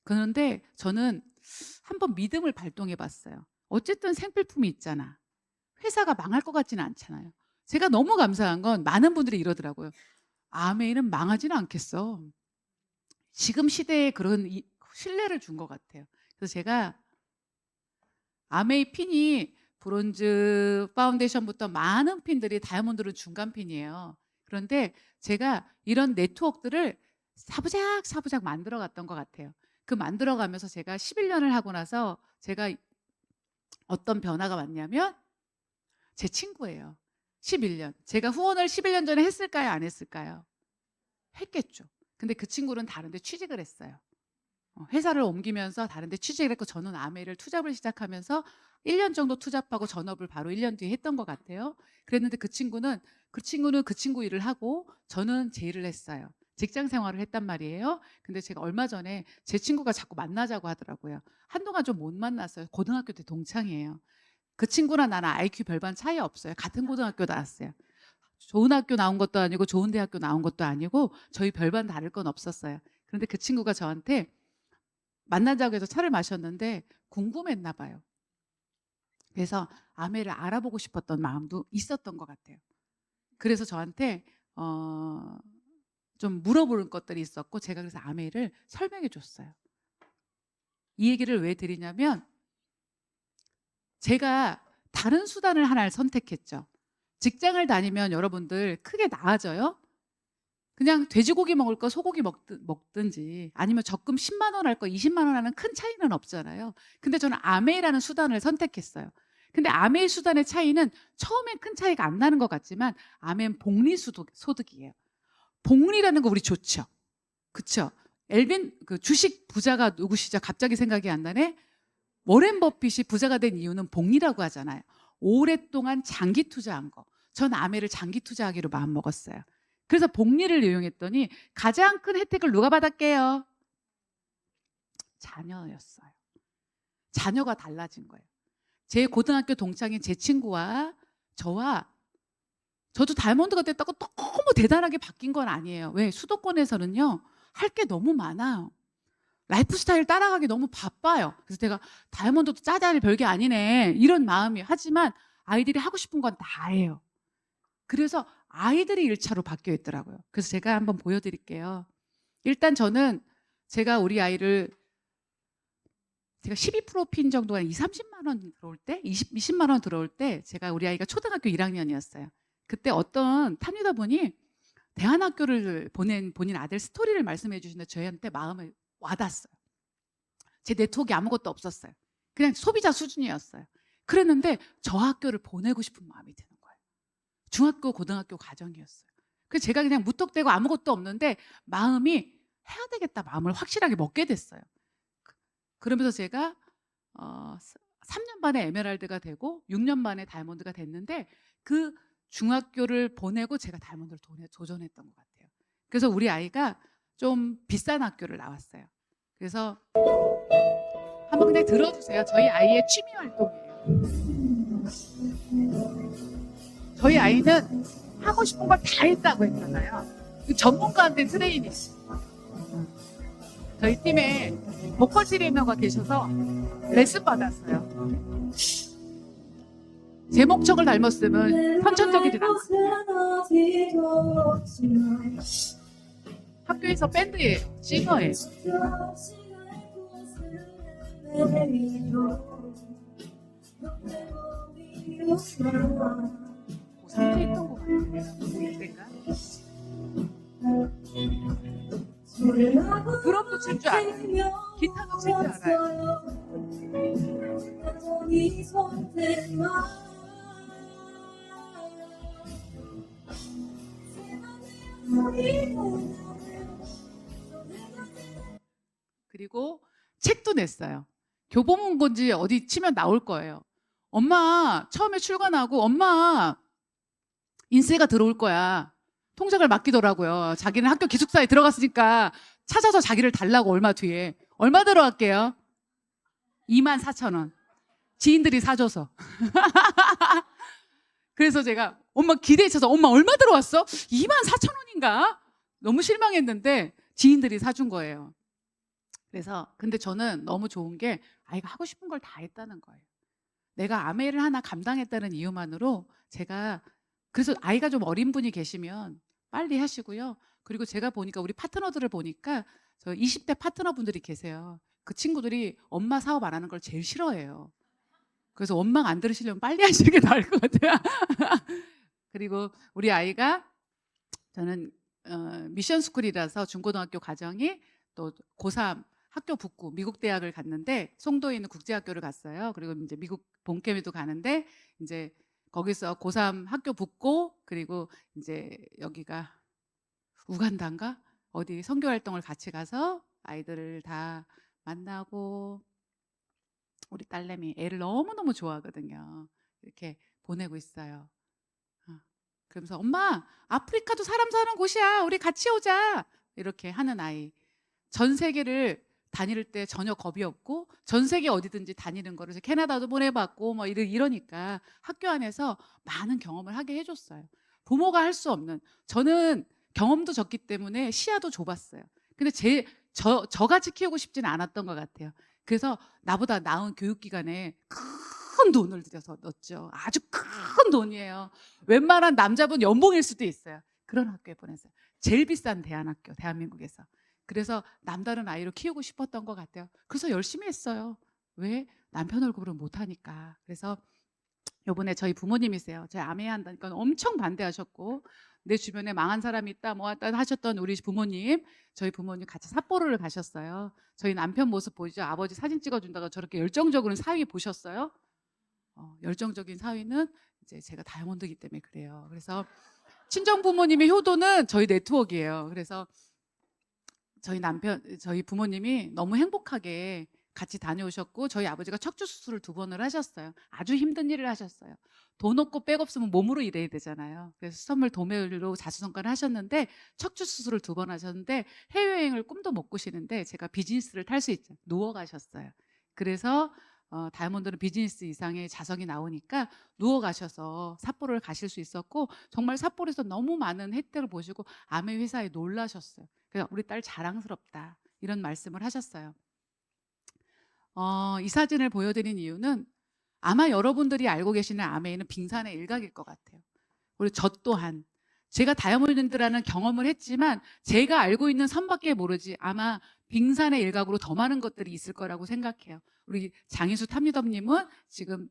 그런데 저는 한번 믿음을 발동해 봤어요. 어쨌든 생필품이 있잖아. 회사가 망할 것 같지는 않잖아요. 제가 너무 감사한 건 많은 분들이 이러더라고요. 아메이는 망하지는 않겠어. 지금 시대에 그런 신뢰를 준 것 같아요. 그래서 제가 아메이 핀이 브론즈 파운데이션부터 많은 핀들이 다이아몬드는 중간 핀이에요. 그런데 제가 이런 네트워크들을 사부작 만들어 갔던 것 같아요. 그 만들어 가면서 제가 11년을 하고 나서 제가 어떤 변화가 왔냐면 제 친구예요. 11년. 제가 후원을 11년 전에 했을까요? 안 했을까요? 했겠죠. 근데 그 친구는 다른데 취직을 했어요. 회사를 옮기면서 다른데 취직을 했고 저는 아메이를 투잡을 시작하면서 1년 정도 투잡하고 전업을 바로 1년 뒤에 했던 것 같아요. 그랬는데 그 친구는 그 친구 일을 하고 저는 제 일을 했어요. 직장 생활을 했단 말이에요. 근데 제가 얼마 전에 제 친구가 자꾸 만나자고 하더라고요. 한동안 좀 못 만났어요. 고등학교 때 동창이에요. 그 친구랑 나는 IQ 별반 차이 없어요. 같은 고등학교 나왔어요. 좋은 학교 나온 것도 아니고 좋은 대학교 나온 것도 아니고 저희 별반 다를 건 없었어요. 그런데 그 친구가 저한테 만나자고 해서 차를 마셨는데 궁금했나 봐요. 그래서 아메를 알아보고 싶었던 마음도 있었던 것 같아요. 그래서 저한테 좀 물어보는 것들이 있었고 제가 그래서 아메를 설명해 줬어요. 이 얘기를 왜 드리냐면 제가 다른 수단을 하나를 선택했죠. 직장을 다니면 여러분들 크게 나아져요? 그냥 돼지고기 먹을 거 소고기 먹든지 아니면 적금 10만 원 할 거 20만 원 하는 큰 차이는 없잖아요. 근데 저는 아메이라는 수단을 선택했어요. 근데 아메이 수단의 차이는 처음엔 큰 차이가 안 나는 것 같지만 아메이는 복리소득이에요. 복리라는 거 우리 좋죠. 그쵸? 엘빈 그 주식 부자가 누구시죠? 갑자기 생각이 안 나네. 워렌 버핏이 부자가 된 이유는 복리라고 하잖아요. 오랫동안 장기 투자한 거. 전 아메를 장기 투자하기로 마음먹었어요. 그래서 복리를 이용했더니 가장 큰 혜택을 누가 받았게요? 자녀였어요. 자녀가 달라진 거예요. 제 고등학교 동창인 제 친구와 저도 다이아몬드가 됐다고 너무 대단하게 바뀐 건 아니에요. 왜? 수도권에서는요 할 게 너무 많아요. 라이프 스타일 따라가기 너무 바빠요. 그래서 제가 다이아몬드도 짜잘이 별게 아니네 이런 마음이. 하지만 아이들이 하고 싶은 건 다 해요. 그래서 아이들이 1차로 바뀌어 있더라고요. 그래서 제가 한번 보여드릴게요. 일단 저는 제가 우리 아이를 제가 12% 핀 정도가 30만 원 들어올 때 20만 원 들어올 때 제가 우리 아이가 초등학교 1학년이었어요. 그때 어떤 탑리더분이 대안학교를 보낸 본인 아들 스토리를 말씀해 주시는데 저희한테 마음을 와닿았어요. 제 네트워크에 아무것도 없었어요. 그냥 소비자 수준이었어요. 그랬는데 저 학교를 보내고 싶은 마음이 드는 거예요. 중학교, 고등학교 과정이었어요. 그래서 제가 그냥 무턱대고 아무것도 없는데 마음이 해야 되겠다 마음을 확실하게 먹게 됐어요. 그러면서 제가 3년 만에 에메랄드가 되고 6년 만에 다이아몬드가 됐는데 그 중학교를 보내고 제가 다이아몬드를 도전했던 것 같아요. 그래서 우리 아이가 좀 비싼 학교를 나왔어요. 그래서 한번 그냥 들어주세요. 저희 아이의 취미 활동이에요. 저희 아이는 하고 싶은 걸 다 했다고 했잖아요. 전문가한테 트레이닝. 저희 팀에 보컬 트레이너가 계셔서 레슨 받았어요. 제 목적을 닮았으면 선천적이진 않거든요. 학교에서 밴드예요. 싱어예요. 고3 때 했던 것 같아요. 때인가? 드럼도 칠 줄 알아요. 기타도 칠 줄 알아요. Please won't take my 그리고 책도 냈어요. 교보문고지 어디 치면 나올 거예요. 엄마 처음에 출근하고 엄마 인세가 들어올 거야. 통장을 맡기더라고요. 자기는 학교 기숙사에 들어갔으니까 찾아서 자기를 달라고 얼마 뒤에. 얼마 들어갈게요? 24,000원. 지인들이 사줘서. 그래서 제가 엄마 기대에 차서 엄마 얼마 들어왔어? 24,000원인가? 너무 실망했는데 지인들이 사준 거예요. 그래서 근데 저는 너무 좋은 게 아이가 하고 싶은 걸 다 했다는 거예요. 내가 아메를 하나 감당했다는 이유만으로 제가 그래서 아이가 좀 어린 분이 계시면 빨리 하시고요. 그리고 제가 보니까 우리 파트너들을 보니까 저 20대 파트너분들이 계세요. 그 친구들이 엄마 사업 안 하는 걸 제일 싫어해요. 그래서 원망 안 들으시려면 빨리 하시는 게 나을 것 같아요. 그리고 우리 아이가 저는 미션 스쿨이라서 중고등학교 과정이 또 고3 학교 붙고 미국 대학을 갔는데 송도에 있는 국제학교를 갔어요. 그리고 이제 미국 본캠에도 가는데 이제 거기서 고3 학교 붙고 그리고 이제 여기가 우간다인가 어디 선교 활동을 같이 가서 아이들을 다 만나고 우리 딸내미 애를 너무너무 좋아하거든요. 이렇게 보내고 있어요. 그러면서 엄마 아프리카도 사람 사는 곳이야. 우리 같이 오자. 이렇게 하는 아이. 전 세계를 다닐 때 전혀 겁이 없고 전 세계 어디든지 다니는 거를 캐나다도 보내봤고 뭐 이러니까 학교 안에서 많은 경험을 하게 해줬어요. 부모가 할 수 없는 저는 경험도 적기 때문에 시야도 좁았어요. 근데 저같이 키우고 싶지는 않았던 것 같아요. 그래서 나보다 나은 교육기관에 큰 돈을 들여서 넣었죠. 아주 큰 돈이에요. 웬만한 남자분 연봉일 수도 있어요. 그런 학교에 보냈어요. 제일 비싼 대안학교 대한민국에서. 그래서 남다른 아이로 키우고 싶었던 것 같아요. 그래서 열심히 했어요. 왜? 남편 얼굴은 못하니까. 그래서 요번에 저희 부모님이세요. 제가 아메 한다니까 엄청 반대하셨고 내 주변에 망한 사람이 있다 뭐 했다 하셨던 우리 부모님, 저희 부모님 같이 삿포로를 가셨어요. 저희 남편 모습 보이죠? 아버지 사진 찍어준다고 저렇게 열정적으로 사위 보셨어요? 열정적인 사위는 이제 제가 다이아몬드이기 때문에 그래요. 그래서 친정 부모님의 효도는 저희 네트워크예요. 그래서 저희 부모님이 너무 행복하게 같이 다녀오셨고 저희 아버지가 척추 수술을 2번을 하셨어요. 아주 힘든 일을 하셨어요. 돈 없고 백 없으면 몸으로 일해야 되잖아요. 그래서 수돗물 도매로 자수성가를 하셨는데 척추 수술을 2번 하셨는데 해외여행을 꿈도 못 꾸시는데 제가 비즈니스를 탈 수 있죠. 누워 가셨어요. 그래서 다이아몬드는 비즈니스 이상의 자석이 나오니까 누워 가셔서 삿포로를 가실 수 있었고 정말 삿포로에서 너무 많은 혜택을 보시고 아메 회사에 놀라셨어요. 그래서 우리 딸 자랑스럽다 이런 말씀을 하셨어요. 이 사진을 보여드린 이유는 아마 여러분들이 알고 계시는 아메이는 빙산의 일각일 것 같아요. 그리고 저 또한 제가 다이아몬드라는 경험을 했지만 제가 알고 있는 선밖에 모르지 아마 빙산의 일각으로 더 많은 것들이 있을 거라고 생각해요. 우리 장희수 탑리더님은 지금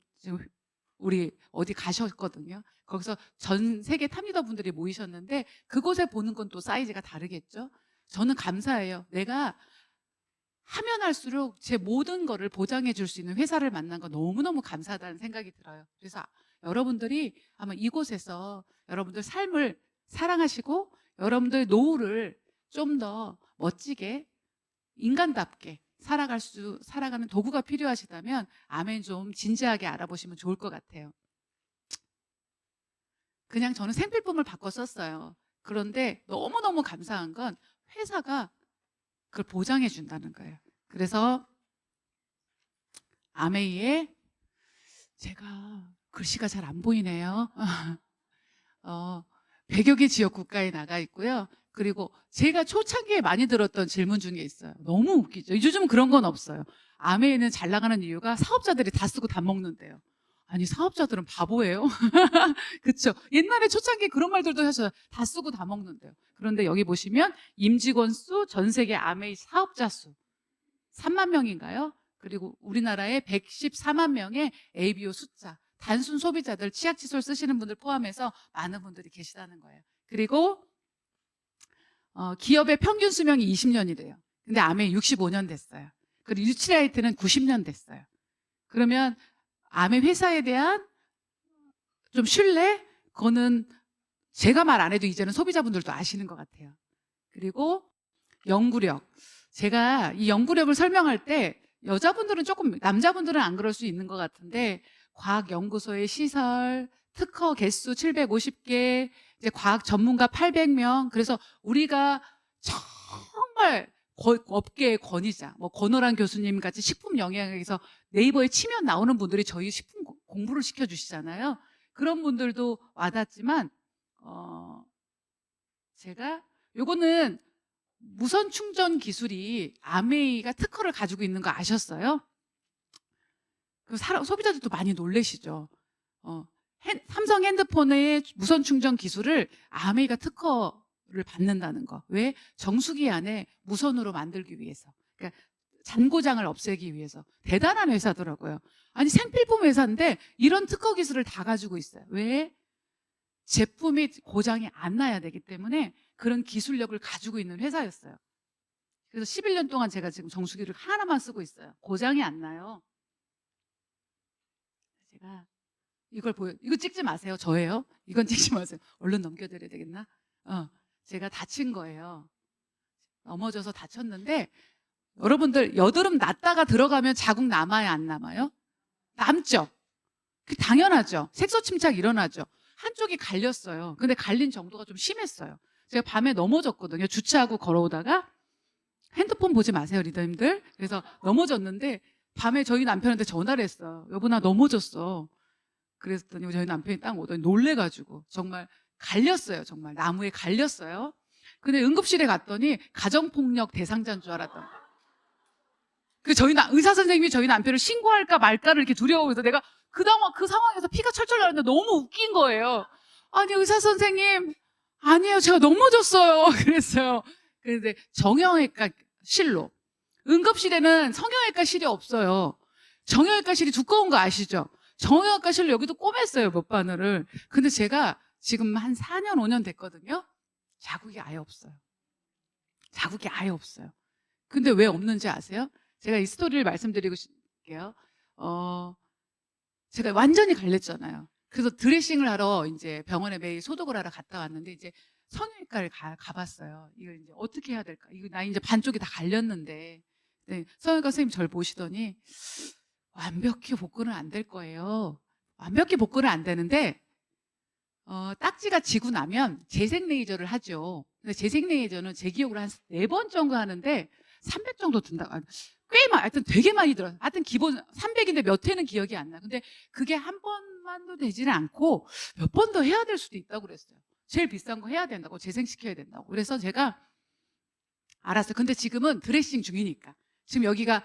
우리 어디 가셨거든요. 거기서 전 세계 탑리더 분들이 모이셨는데 그곳에 보는 건 또 사이즈가 다르겠죠. 저는 감사해요. 내가 하면 할수록 제 모든 거를 보장해 줄 수 있는 회사를 만난 거 너무너무 감사하다는 생각이 들어요. 그래서 여러분들이 아마 이곳에서 여러분들 삶을 사랑하시고 여러분들 노후를 좀 더 멋지게 인간답게 살아가는 도구가 필요하시다면 아멘 좀 진지하게 알아보시면 좋을 것 같아요. 그냥 저는 생필품을 바꿔 썼어요. 그런데 너무너무 감사한 건 회사가 그걸 보장해 준다는 거예요. 그래서 아메이에 제가 글씨가 잘 안 보이네요. 100여 개 지역 국가에 나가 있고요. 그리고 제가 초창기에 많이 들었던 질문 중에 있어요. 너무 웃기죠. 요즘은 그런 건 없어요. 아메이는 잘 나가는 이유가 사업자들이 다 쓰고 다 먹는데요. 아니 사업자들은 바보예요. 그렇죠. 옛날에 초창기에 그런 말들도 하셨어요. 다 쓰고 다 먹는데요. 그런데 여기 보시면 임직원 수, 전 세계 아메이 사업자 수 3만 명인가요? 그리고 우리나라에 114만 명의 ABO 숫자, 단순 소비자들, 치약칫솔 쓰시는 분들 포함해서 많은 분들이 계시다는 거예요. 그리고 기업의 평균 수명이 20년이래요. 근데 아메이 65년 됐어요. 그리고 유치라이트는 90년 됐어요. 그러면 아메 회사에 대한 좀 신뢰? 그거는 제가 말 안 해도 이제는 소비자분들도 아시는 것 같아요. 그리고 연구력. 제가 이 연구력을 설명할 때 여자분들은 조금, 남자분들은 안 그럴 수 있는 것 같은데, 과학연구소의 시설, 특허 개수 750개, 이제 과학 전문가 800명. 그래서 우리가 정말 업계의 권위자, 뭐 권오란 교수님 같이 식품 영양학에서 네이버에 치면 나오는 분들이 저희 식품 공부를 시켜주시잖아요. 그런 분들도 와닿지만, 제가 요거는 무선 충전 기술이 아메이가 특허를 가지고 있는 거 아셨어요? 그 소비자들도 많이 놀라시죠. 삼성 핸드폰의 무선 충전 기술을 아메이가 특허를 받는다는 거. 왜? 정수기 안에 무선으로 만들기 위해서. 그러니까 잔고장을 없애기 위해서. 대단한 회사더라고요. 아니, 생필품 회사인데 이런 특허 기술을 다 가지고 있어요. 왜? 제품이 고장이 안 나야 되기 때문에 그런 기술력을 가지고 있는 회사였어요. 그래서 11년 동안 제가 지금 정수기를 하나만 쓰고 있어요. 고장이 안 나요. 제가 이거 찍지 마세요. 저예요. 이건 찍지 마세요. 얼른 넘겨드려야 되겠나? 제가 다친 거예요. 넘어져서 다쳤는데, 여러분들 여드름 났다가 들어가면 자국 남아요, 안 남아요? 남죠. 그 당연하죠. 색소 침착 일어나죠. 한쪽이 갈렸어요. 근데 갈린 정도가 좀 심했어요. 제가 밤에 넘어졌거든요. 주차하고 걸어오다가. 핸드폰 보지 마세요, 리더님들. 그래서 넘어졌는데 밤에 저희 남편한테 전화를 했어요. 여보, 나 넘어졌어. 그랬더니 저희 남편이 딱 오더니 놀래가지고 정말 갈렸어요. 정말 나무에 갈렸어요. 근데 응급실에 갔더니 가정폭력 대상자인 줄 알았던 거예요. 그 저희 의사 선생님이 저희 남편을 신고할까 말까를 이렇게 두려워해서 내가 그 상황에서 피가 철철 나는데 너무 웃긴 거예요. 아니, 의사 선생님, 아니에요, 제가 넘어졌어요. 그랬어요. 그런데 정형외과 실로, 응급실에는 성형외과실이 없어요. 정형외과실이 두꺼운 거 아시죠? 정형외과실로 여기도 꼬맸어요, 몇 바늘을. 근데 제가 지금 한 4년 5년 됐거든요. 자국이 아예 없어요. 자국이 아예 없어요. 근데 왜 없는지 아세요? 제가 이 스토리를 말씀드리고 싶게요. 제가 완전히 갈렸잖아요. 그래서 드레싱을 하러 이제 병원에 매일 소독을 하러 갔다 왔는데, 이제 성형외과를 가봤어요. 이걸 이제 어떻게 해야 될까? 이거 나 이제 반쪽이 다 갈렸는데, 네, 성형외과 선생님 저를 보시더니 완벽히 복근은 안 될 거예요. 완벽히 복근은 안 되는데, 딱지가 지고 나면 재생 레이저를 하죠. 근데 재생 레이저는 제 기억으로 한 4번 정도 하는데 300 정도 든다. 하여튼 되게 많이 들어요. 하여튼 기본 300인데 몇 회는 기억이 안 나. 근데 그게 한 번만도 되지는 않고 몇 번 더 해야 될 수도 있다고 그랬어요. 제일 비싼 거 해야 된다고, 재생시켜야 된다고. 그래서 제가 알았어요. 근데 지금은 드레싱 중이니까, 지금 여기가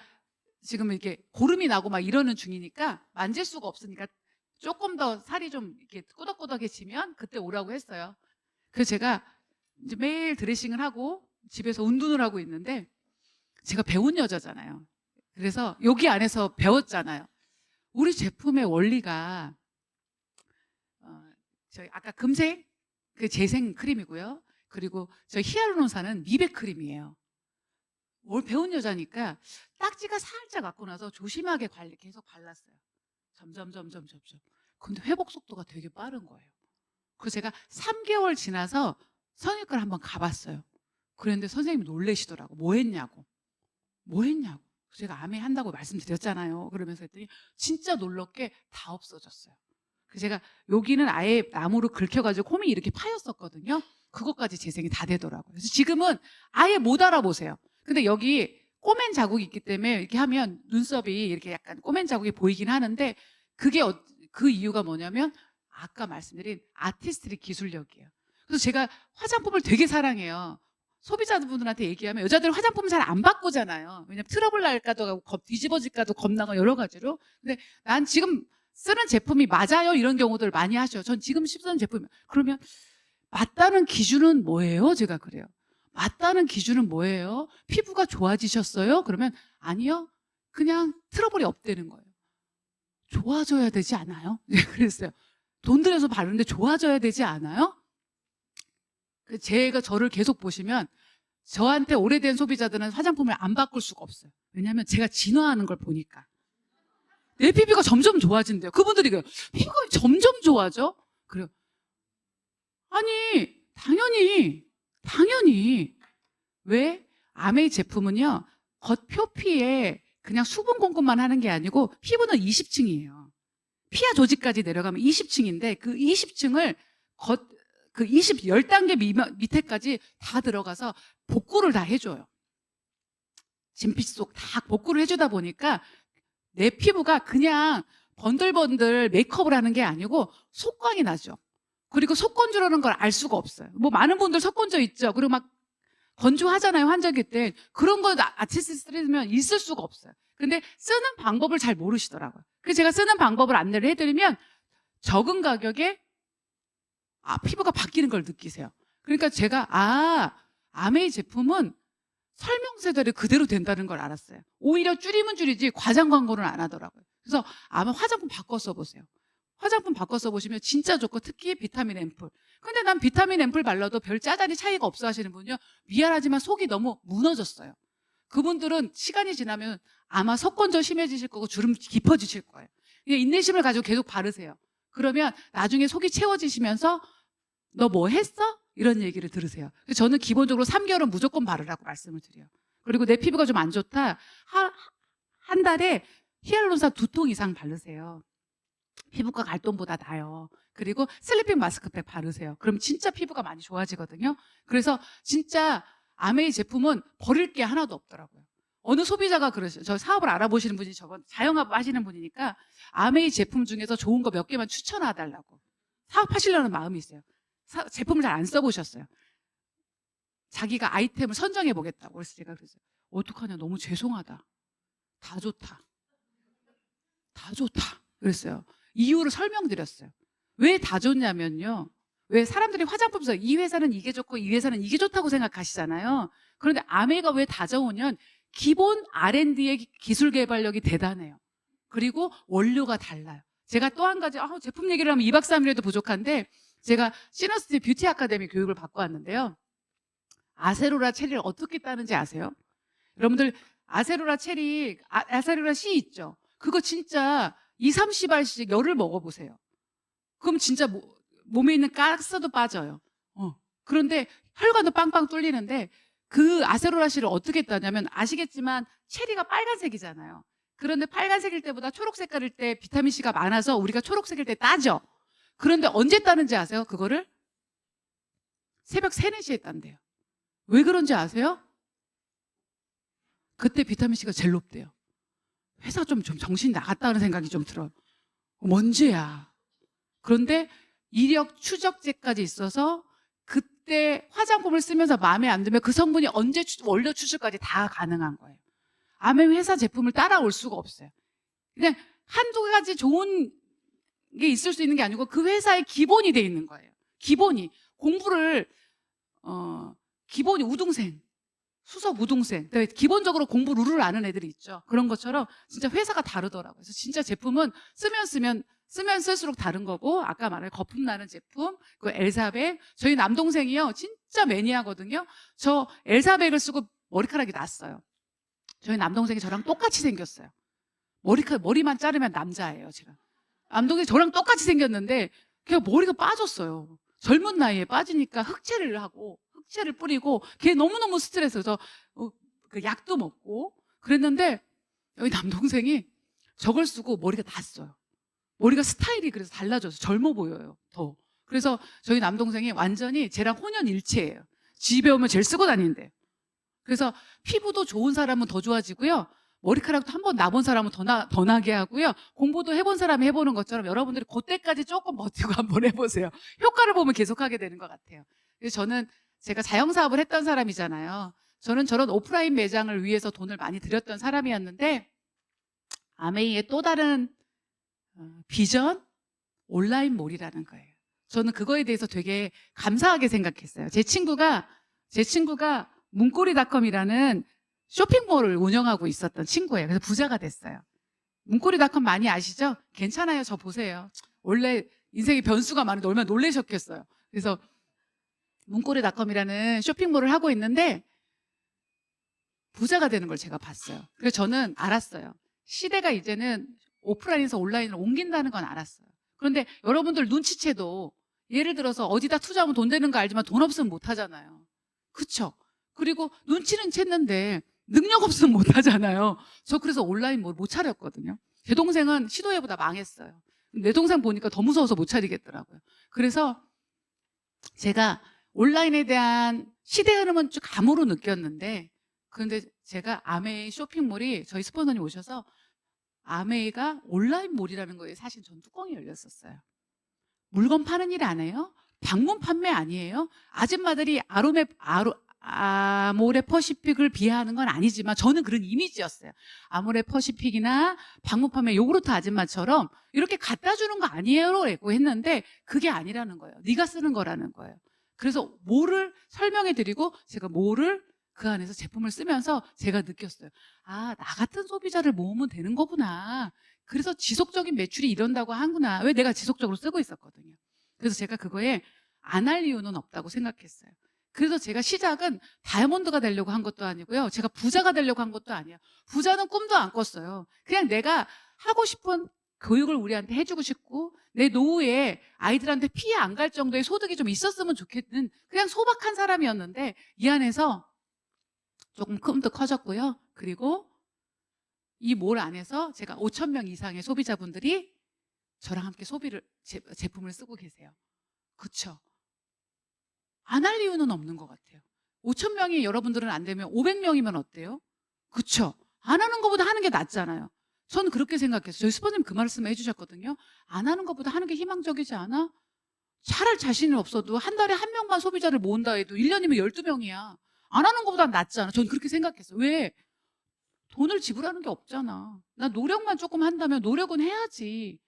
지금 이렇게 고름이 나고 막 이러는 중이니까 만질 수가 없으니까 조금 더 살이 좀 이렇게 꾸덕꾸덕해지면 그때 오라고 했어요. 그래서 제가 이제 매일 드레싱을 하고 집에서 운동을 하고 있는데, 제가 배운 여자잖아요. 그래서 여기 안에서 배웠잖아요. 우리 제품의 원리가 저희 아까 금색 그 재생 크림이고요. 그리고 저희 히알루론산은 미백 크림이에요. 뭘 배운 여자니까 딱지가 살짝 갖고 나서 조심하게 계속 발랐어요. 점점. 근데 회복 속도가 되게 빠른 거예요. 그래서 제가 3개월 지나서 성형외과를 한번 가봤어요. 그런데 선생님이 놀라시더라고. 뭐 했냐고. 제가 암에 한다고 말씀드렸잖아요. 그러면서 했더니 진짜 놀랍게 다 없어졌어요. 그래서 제가 여기는 아예 나무로 긁혀가지고 홈이 이렇게 파였었거든요. 그것까지 재생이 다 되더라고요. 그래서 지금은 아예 못 알아보세요. 근데 여기 꼬맨 자국이 있기 때문에 이렇게 하면 눈썹이 이렇게 약간 꼬맨 자국이 보이긴 하는데, 그게 그 이유가 뭐냐면 아까 말씀드린 아티스트리 기술력이에요. 그래서 제가 화장품을 되게 사랑해요. 소비자분들한테 얘기하면 여자들 화장품 잘 안 바꾸잖아요. 왜냐면 트러블 날까도 뒤집어질까도 겁나고 여러 가지로. 근데 난 지금 쓰는 제품이 맞아요, 이런 경우들 많이 하셔요. 전 지금 쓰는 제품이. 그러면 맞다는 기준은 뭐예요? 제가 그래요. 맞다는 기준은 뭐예요? 피부가 좋아지셨어요? 그러면 아니요, 그냥 트러블이 없다는 거예요. 좋아져야 되지 않아요? 그랬어요. 돈 들여서 바르는데 좋아져야 되지 않아요? 제가 저를 계속 보시면 저한테 오래된 소비자들은 화장품을 안 바꿀 수가 없어요. 왜냐하면 제가 진화하는 걸 보니까. 내 피부가 점점 좋아진대요. 그분들이 그래요. 피부가 점점 좋아져? 그래요. 아니, 당연히. 왜? 아메이 제품은요, 겉 표피에 그냥 수분 공급만 하는 게 아니고, 피부는 20층이에요. 피하 조직까지 내려가면 20층인데, 그 20층을 그 10단계 밑에까지 다 들어가서 복구를 다 해줘요. 진피 속 다 복구를 해주다 보니까, 내 피부가 그냥 번들번들 메이크업을 하는 게 아니고, 속광이 나죠. 그리고 속건조라는 걸 알 수가 없어요. 뭐 많은 분들 속건조 있죠. 그리고 막 건조하잖아요, 환절기 때. 그런 거 아티스트 쓰면 있을 수가 없어요. 근데 쓰는 방법을 잘 모르시더라고요. 그래서 제가 쓰는 방법을 안내를 해드리면 적은 가격에 피부가 바뀌는 걸 느끼세요. 그러니까 제가 아메이 제품은 설명서대로 그대로 된다는 걸 알았어요. 오히려 줄이면 줄이지 과장 광고는 안 하더라고요. 그래서 아마 화장품 바꿔 써보세요. 화장품 바꿔 써보시면 진짜 좋고, 특히 비타민 앰플. 근데 난 비타민 앰플 발라도 별 짜다리 차이가 없어 하시는 분요, 미안하지만 속이 너무 무너졌어요. 그분들은 시간이 지나면 아마 속건조 심해지실 거고 주름 깊어지실 거예요. 그냥 인내심을 가지고 계속 바르세요. 그러면 나중에 속이 채워지시면서 너 뭐 했어? 이런 얘기를 들으세요. 그래서 저는 기본적으로 3개월은 무조건 바르라고 말씀을 드려요. 그리고 내 피부가 좀 안 좋다, 한 달에 히알루론산 2통 이상 바르세요. 피부과 갈 돈보다 나아요. 그리고 슬리핑 마스크팩 바르세요. 그럼 진짜 피부가 많이 좋아지거든요. 그래서 진짜 아메이 제품은 버릴 게 하나도 없더라고요. 어느 소비자가 그러셔요. 저 사업을 알아보시는 분이 저번 자영업 하시는 분이니까 아메이 제품 중에서 좋은 거 몇 개만 추천해달라고. 사업하시려는 마음이 있어요. 제품을 잘 안 써보셨어요. 자기가 아이템을 선정해 보겠다고. 그래서 제가 그랬어요. 어떡하냐, 너무 죄송하다. 다 좋다. 그랬어요. 이유를 설명드렸어요. 왜 다 좋냐면요, 왜 사람들이 화장품에서 이 회사는 이게 좋고 이 회사는 이게 좋다고 생각하시잖아요. 그런데 아메이가 왜 다 좋으면 기본 R&D의 기술 개발력이 대단해요. 그리고 원료가 달라요. 제가 또 한 가지, 제품 얘기를 하면 2박 3일에도 부족한데, 제가 시너스티 뷰티 아카데미 교육을 받고 왔는데요, 아세로라 체리를 어떻게 따는지 아세요? 여러분들 아세로라 체리, 아세로라 씨 있죠? 그거 진짜 20-30알씩 열을 먹어보세요. 그럼 진짜 몸에 있는 가스도 빠져요. 그런데 혈관도 빵빵 뚫리는데, 그 아세로라 씨를 어떻게 따냐면, 아시겠지만 체리가 빨간색이잖아요. 그런데 빨간색일 때보다 초록색깔일 때 비타민C가 많아서 우리가 초록색일 때 따죠. 그런데 언제 따는지 아세요? 그거를 새벽 3, 4시에 딴대요. 왜 그런지 아세요? 그때 비타민C가 제일 높대요. 회사 좀 정신이 나갔다는 생각이 좀 들어요. 뭔지야. 그런데 이력 추적제까지 있어서, 그때 화장품을 쓰면서 마음에 안 들면 그 성분이 언제 원료 추출까지 다 가능한 거예요. 아메 회사 제품을 따라올 수가 없어요. 그냥 한두 가지 좋은 게 있을 수 있는 게 아니고 그 회사의 기본이 돼 있는 거예요. 기본이. 공부를 기본이 우등생, 수석 우등생, 기본적으로 공부 룰을 아는 애들이 있죠. 그런 것처럼 진짜 회사가 다르더라고요. 그래서 진짜 제품은 쓰면 쓸수록 다른 거고, 아까 말한 거품 나는 제품, 그 엘사백, 저희 남동생이요 진짜 매니아거든요. 저 엘사백을 쓰고 머리카락이 났어요. 저희 남동생이 저랑 똑같이 생겼어요. 머리만 자르면 남자예요. 제가 남동생이 저랑 똑같이 생겼는데 걔가 머리가 빠졌어요. 젊은 나이에 빠지니까 흑채를 뿌리고, 걔 너무너무 스트레스여서 그 약도 먹고 그랬는데, 여기 남동생이 저걸 쓰고 머리가 났어요. 머리가 스타일이 그래서 달라져서 젊어 보여요, 더. 그래서 저희 남동생이 완전히 쟤랑 혼연일체예요. 집에 오면 쟤를 쓰고 다니는데. 그래서 피부도 좋은 사람은 더 좋아지고요, 머리카락도 한번 나본 사람은 더 나게 하고요, 공부도 해본 사람이 해보는 것처럼 여러분들이 그때까지 조금 버티고 한번 해보세요. 효과를 보면 계속하게 되는 것 같아요. 그래서 제가 자영사업을 했던 사람이잖아요. 저는 저런 오프라인 매장을 위해서 돈을 많이 들였던 사람이었는데, 아메이의 또 다른 비전, 온라인몰이라는 거예요. 저는 그거에 대해서 되게 감사하게 생각했어요. 제 친구가 문고리닷컴이라는 쇼핑몰을 운영하고 있었던 친구예요. 그래서 부자가 됐어요. 문고리닷컴 많이 아시죠? 괜찮아요. 저 보세요. 원래 인생에 변수가 많은데 얼마나 놀라셨겠어요. 그래서 문고리닷컴이라는 쇼핑몰을 하고 있는데 부자가 되는 걸 제가 봤어요. 그래서 저는 알았어요. 시대가 이제는 오프라인에서 온라인으로 옮긴다는 건 알았어요. 그런데 여러분들 눈치채도 예를 들어서 어디다 투자하면 돈 되는 거 알지만 돈 없으면 못 하잖아요. 그쵸? 그리고 눈치는 챘는데 능력 없으면 못 하잖아요. 저 그래서 온라인 못 차렸거든요. 제 동생은 시도해보다 망했어요. 내 동생 보니까 더 무서워서 못 차리겠더라고요. 그래서 제가 온라인에 대한 시대 흐름은 쭉 감으로 느꼈는데, 그런데 제가 아메이 쇼핑몰이 저희 스폰서님 오셔서 아메이가 온라인몰이라는 거에 사실 전 뚜껑이 열렸었어요. 물건 파는 일 안 해요? 방문 판매 아니에요? 아줌마들이 아모레 퍼시픽을 비하하는 건 아니지만 저는 그런 이미지였어요. 아모레 퍼시픽이나 방문 판매 요구르트 아줌마처럼 이렇게 갖다 주는 거 아니에요? 라고 했는데 그게 아니라는 거예요. 네가 쓰는 거라는 거예요. 그래서 뭐를 설명해 드리고 제가 뭐를 그 안에서 제품을 쓰면서 제가 느꼈어요. 아, 나 같은 소비자를 모으면 되는 거구나. 그래서 지속적인 매출이 이런다고 하구나. 왜 내가 지속적으로 쓰고 있었거든요. 그래서 제가 그거에 안 할 이유는 없다고 생각했어요. 그래서 제가 시작은 다이아몬드가 되려고 한 것도 아니고요. 제가 부자가 되려고 한 것도 아니에요. 부자는 꿈도 안 꿨어요. 그냥 내가 하고 싶은 교육을 우리한테 해주고 싶고 내 노후에 아이들한테 피해 안 갈 정도의 소득이 좀 있었으면 좋겠는 그냥 소박한 사람이었는데 이 안에서 조금 꿈도 커졌고요. 그리고 이 몰 안에서 제가 5,000명 이상의 소비자분들이 저랑 함께 제품을 쓰고 계세요. 그쵸? 안 할 이유는 없는 것 같아요. 5,000명이 여러분들은 안 되면 500명이면 어때요? 그쵸? 안 하는 것보다 하는 게 낫잖아요. 저는 그렇게 생각했어요. 저희 스포님 그 말씀을 해주셨거든요. 안 하는 것보다 하는 게 희망적이지 않아? 잘할 자신이 없어도 한 달에 한 명만 소비자를 모은다 해도 1년이면 12명이야. 안 하는 것보다 낫잖아. 저는 그렇게 생각했어요. 왜? 돈을 지불하는 게 없잖아. 나 노력만 조금 한다면 노력은 해야지.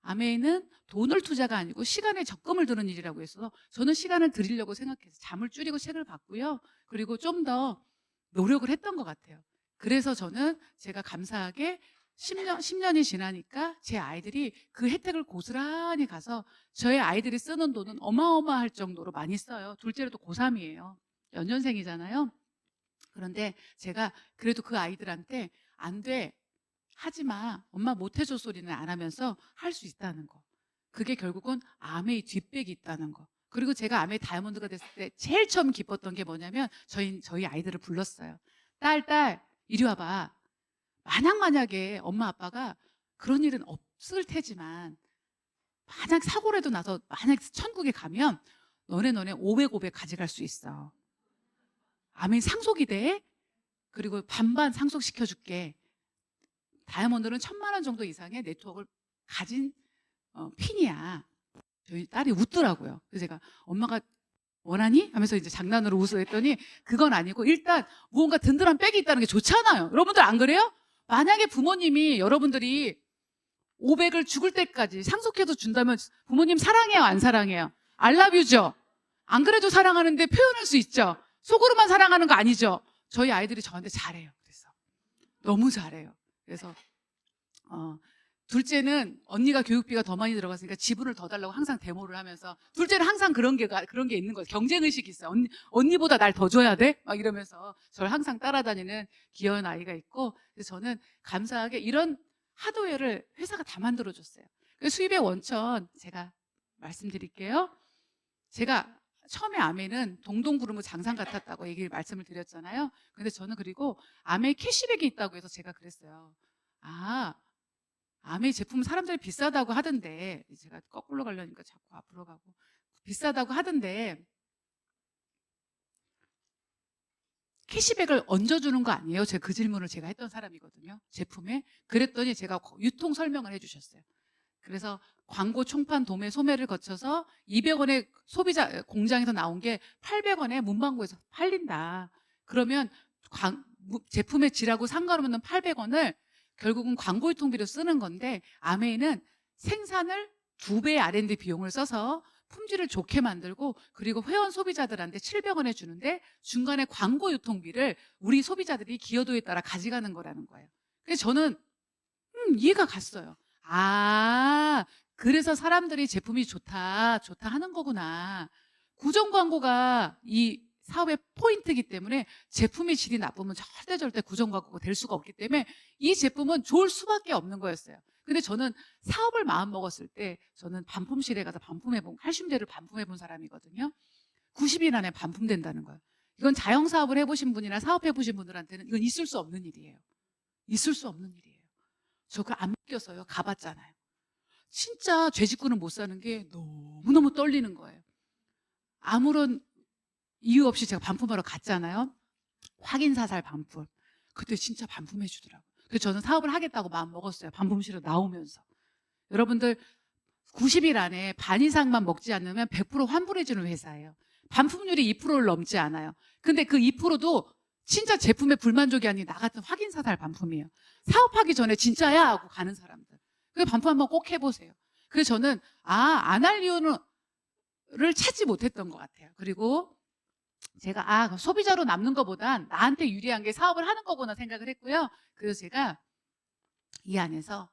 아메이는 돈을 투자가 아니고 시간에 적금을 드는 일이라고 했어서 저는 시간을 드리려고 생각해서 잠을 줄이고 책을 봤고요. 그리고 좀 더 노력을 했던 것 같아요. 그래서 저는 제가 감사하게 10년이 지나니까 제 아이들이 그 혜택을 고스란히 가서 저의 아이들이 쓰는 돈은 어마어마할 정도로 많이 써요. 둘째로 또 고3이에요. 연년생이잖아요. 그런데 제가 그래도 그 아이들한테 안 돼, 하지 마, 엄마 못 해줘 소리는 안 하면서 할 수 있다는 거. 그게 결국은 아메이 뒷백이 있다는 거. 그리고 제가 아메이 다이아몬드가 됐을 때 제일 처음 기뻤던 게 뭐냐면 저희 아이들을 불렀어요. 딸 이리 와봐. 만약에 엄마 아빠가 그런 일은 없을 테지만 만약 사고라도 나서 만약 천국에 가면 너네 500 가져갈 수 있어. 아멘. 상속이 돼. 그리고 반반 상속시켜줄게. 다이아몬드는 1,000만 원 정도 이상의 네트워크를 가진 핀이야. 저희 딸이 웃더라고요. 그래서 제가 엄마가 원하니? 하면서 이제 장난으로 웃어했더니 그건 아니고 일단 무언가 든든한 백이 있다는 게 좋잖아요. 여러분들 안 그래요? 만약에 부모님이 여러분들이 500을 죽을 때까지 상속해서 준다면 부모님 사랑해요? 안 사랑해요? 알라뷰죠? 안 그래도 사랑하는데 표현할 수 있죠? 속으로만 사랑하는 거 아니죠? 저희 아이들이 저한테 잘해요. 그래서 너무 잘해요. 그래서 둘째는 언니가 교육비가 더 많이 들어갔으니까 지분을 더 달라고 항상 데모를 하면서 둘째는 항상 그런 게 있는 거예요. 경쟁의식이 있어요. 언니보다 날 더 줘야 돼? 막 이러면서 저를 항상 따라다니는 귀여운 아이가 있고 그래서 저는 감사하게 이런 하드웨어를 회사가 다 만들어줬어요. 수입의 원천 제가 말씀드릴게요. 제가 처음에 아메는 동동구르무 장상 같았다고 말씀을 드렸잖아요. 근데 저는 그리고 아메 캐시백이 있다고 해서 제가 그랬어요. 아메 제품 사람들이 비싸다고 하던데 제가 거꾸로 가려니까 자꾸 앞으로 가고 비싸다고 하던데 캐시백을 얹어주는 거 아니에요? 제가 그 질문을 제가 했던 사람이거든요. 제품에. 그랬더니 제가 유통 설명을 해주셨어요. 그래서 광고 총판 도매 소매를 거쳐서 200원의 소비자 공장에서 나온 게 800원에 문방구에서 팔린다. 그러면 제품의 질하고 상관없는 800원을 결국은 광고 유통비로 쓰는 건데 아메이는 생산을 2배의 R&D 비용을 써서 품질을 좋게 만들고 그리고 회원 소비자들한테 700원에 주는데 중간에 광고 유통비를 우리 소비자들이 기여도에 따라 가져가는 거라는 거예요. 그래서 저는 이해가 갔어요. 그래서 사람들이 제품이 좋다 하는 거구나. 구정 광고가 이 사업의 포인트이기 때문에 제품의 질이 나쁘면 절대 구전광고가 될 수가 없기 때문에 이 제품은 좋을 수밖에 없는 거였어요. 근데 저는 사업을 마음먹었을 때 저는 반품실에 가서 반품해본, 칼슘제를 반품해본 사람이거든요. 90일 안에 반품된다는 거예요. 이건 자영사업을 해보신 분이나 사업해보신 분들한테는 이건 있을 수 없는 일이에요. 있을 수 없는 일이에요. 저 그거 안 믿겼어요. 가봤잖아요. 진짜 죄짓고는 못 사는 게 너무너무 떨리는 거예요. 아무런 이유 없이 제가 반품하러 갔잖아요. 확인사살 반품. 그때 진짜 반품해 주더라고요. 그래서 저는 사업을 하겠다고 마음 먹었어요. 반품실로 나오면서. 여러분들 90일 안에 반 이상만 먹지 않으면 100% 환불해 주는 회사예요. 반품률이 2%를 넘지 않아요. 근데 그 2%도 진짜 제품에 불만족이 아닌 나 같은 확인사살 반품이에요. 사업하기 전에 진짜야 하고 가는 사람들. 그 반품 한번 꼭 해보세요. 그래서 저는 안 할 이유를 찾지 못했던 것 같아요. 그리고 제가 소비자로 남는 것보단 나한테 유리한 게 사업을 하는 거구나 생각을 했고요. 그래서 제가 이 안에서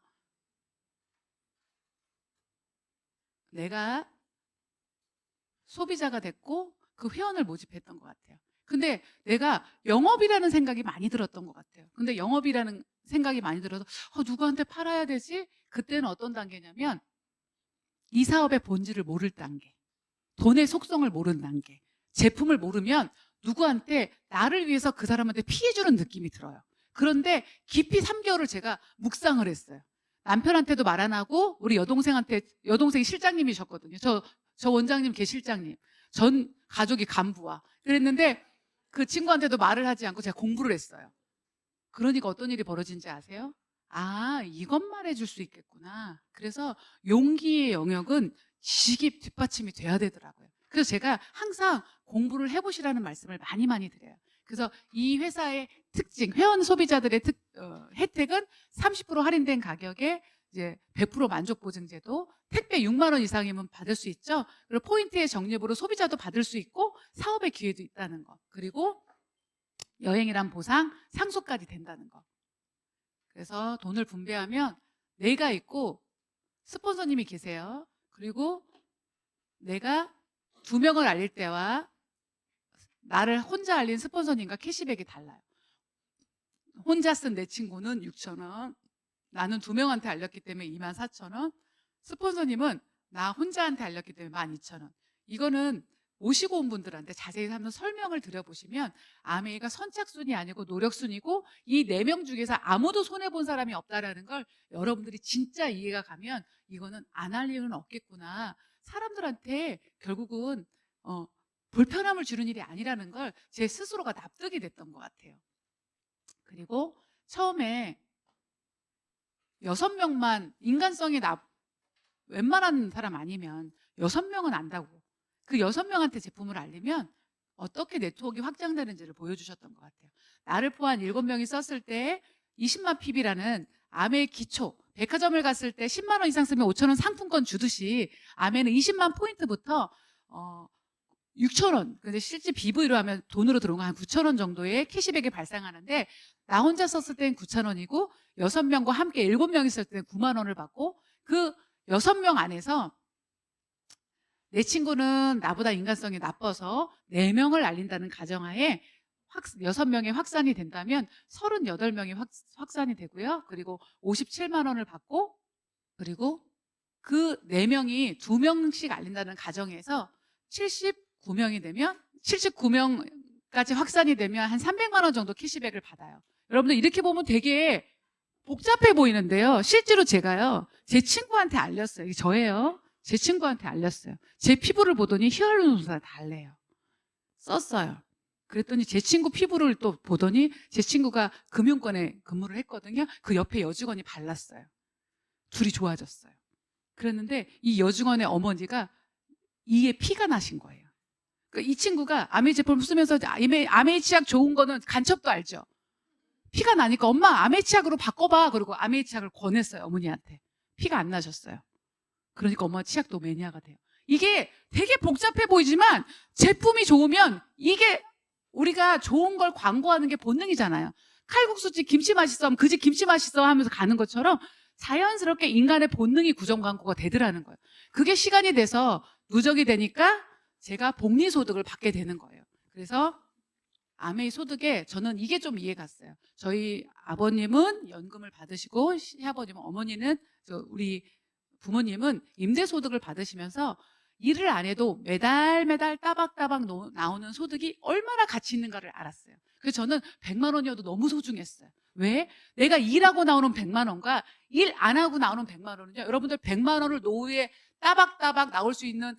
내가 소비자가 됐고 그 회원을 모집했던 것 같아요. 근데 내가 영업이라는 생각이 많이 들었던 것 같아요. 근데 영업이라는 생각이 많이 들어서 누구한테 팔아야 되지? 그때는 어떤 단계냐면 이 사업의 본질을 모를 단계, 돈의 속성을 모르는 단계, 제품을 모르면 누구한테 나를 위해서 그 사람한테 피해주는 느낌이 들어요. 그런데 깊이 3개월을 제가 묵상을 했어요. 남편한테도 말 안 하고 우리 여동생이 실장님이셨거든요. 저 원장님 걔 실장님, 전 가족이 간부와 그랬는데 그 친구한테도 말을 하지 않고 제가 공부를 했어요. 그러니까 어떤 일이 벌어진지 아세요? 이것 말해줄 수 있겠구나. 그래서 용기의 영역은 지식이 뒷받침이 돼야 되더라고요. 그래서 제가 항상 공부를 해보시라는 말씀을 많이 드려요. 그래서 이 회사의 특징, 회원 소비자들의 혜택은 30% 할인된 가격에 이제 100% 만족 보증제도, 택배 6만 원 이상이면 받을 수 있죠. 그리고 포인트의 적립으로 소비자도 받을 수 있고 사업의 기회도 있다는 거. 그리고 여행이란 보상, 상속까지 된다는 거. 그래서 돈을 분배하면 내가 있고 스폰서님이 계세요. 그리고 내가 2명을 알릴 때와 나를 혼자 알린 스폰서님과 캐시백이 달라요. 혼자 쓴 내 친구는 6,000원, 나는 2명한테 알렸기 때문에 24,000원, 스폰서님은 나 혼자한테 알렸기 때문에 12,000원. 이거는 오시고 온 분들한테 자세히 한번 설명을 드려보시면 아메이가 선착순이 아니고 노력순이고 이 4명 중에서 아무도 손해본 사람이 없다라는 걸 여러분들이 진짜 이해가 가면 이거는 안 할 이유는 없겠구나. 사람들한테 결국은 불편함을 주는 일이 아니라는 걸 제 스스로가 납득이 됐던 것 같아요. 그리고 처음에 6명만 인간성이 웬만한 사람 아니면 6명은 안다고. 그 6명한테 제품을 알리면 어떻게 네트워크가 확장되는지를 보여주셨던 것 같아요. 나를 포함 7명이 썼을 때 20만 PB라는 아메의 기초, 백화점을 갔을 때 10만 원 이상 쓰면 5,000원 상품권 주듯이 아메는 20만 포인트부터 6,000원, 근데 실제 BV로 하면 돈으로 들어온 거 한 9,000원 정도의 캐시백이 발생하는데 나 혼자 썼을 때는 9,000원이고 6명과 함께 7명이 썼을 때는 9만 원을 받고 그 6명 안에서 내 친구는 나보다 인간성이 나빠서 4명을 알린다는 가정하에 6명이 확산이 된다면 38명이 확산이 되고요. 그리고 57만 원을 받고 그리고 그 4명이 2명씩 알린다는 가정에서 79명이 되면 79명까지 확산이 되면 한 300만 원 정도 캐시백을 받아요. 여러분들 이렇게 보면 되게 복잡해 보이는데요. 실제로 제가요. 제 친구한테 알렸어요. 이게 저예요. 제 친구한테 알렸어요. 제 피부를 보더니 히알루론산을 달래요. 썼어요. 그랬더니 제 친구 피부를 또 보더니 제 친구가 금융권에 근무를 했거든요. 그 옆에 여직원이 발랐어요. 둘이 좋아졌어요. 그랬는데 이 여직원의 어머니가 이에 피가 나신 거예요. 그러니까 이 친구가 아메이 제품을 쓰면서 아메이 치약 좋은 거는 간첩도 알죠. 피가 나니까 엄마 아메이 치약으로 바꿔봐. 그리고 아메이 치약을 권했어요. 어머니한테. 피가 안 나셨어요. 그러니까 엄마가 치약도 매니아가 돼요. 이게 되게 복잡해 보이지만 제품이 좋으면 이게 우리가 좋은 걸 광고하는 게 본능이잖아요. 칼국수집 김치 맛있어 하면 그 집 김치 맛있어 하면서 가는 것처럼 자연스럽게 인간의 본능이 구정 광고가 되더라는 거예요. 그게 시간이 돼서 누적이 되니까 제가 복리소득을 받게 되는 거예요. 그래서 아메이 소득에 저는 이게 좀 이해가 갔어요. 저희 아버님은 연금을 받으시고 시아버님은 어머니는 우리 부모님은 임대소득을 받으시면서 일을 안 해도 매달 따박따박 나오는 소득이 얼마나 가치 있는가를 알았어요. 그래서 저는 100만 원이어도 너무 소중했어요. 왜? 내가 일하고 나오는 100만 원과 일 안 하고 나오는 100만 원은요. 여러분들 100만 원을 노후에 따박따박 나올 수 있는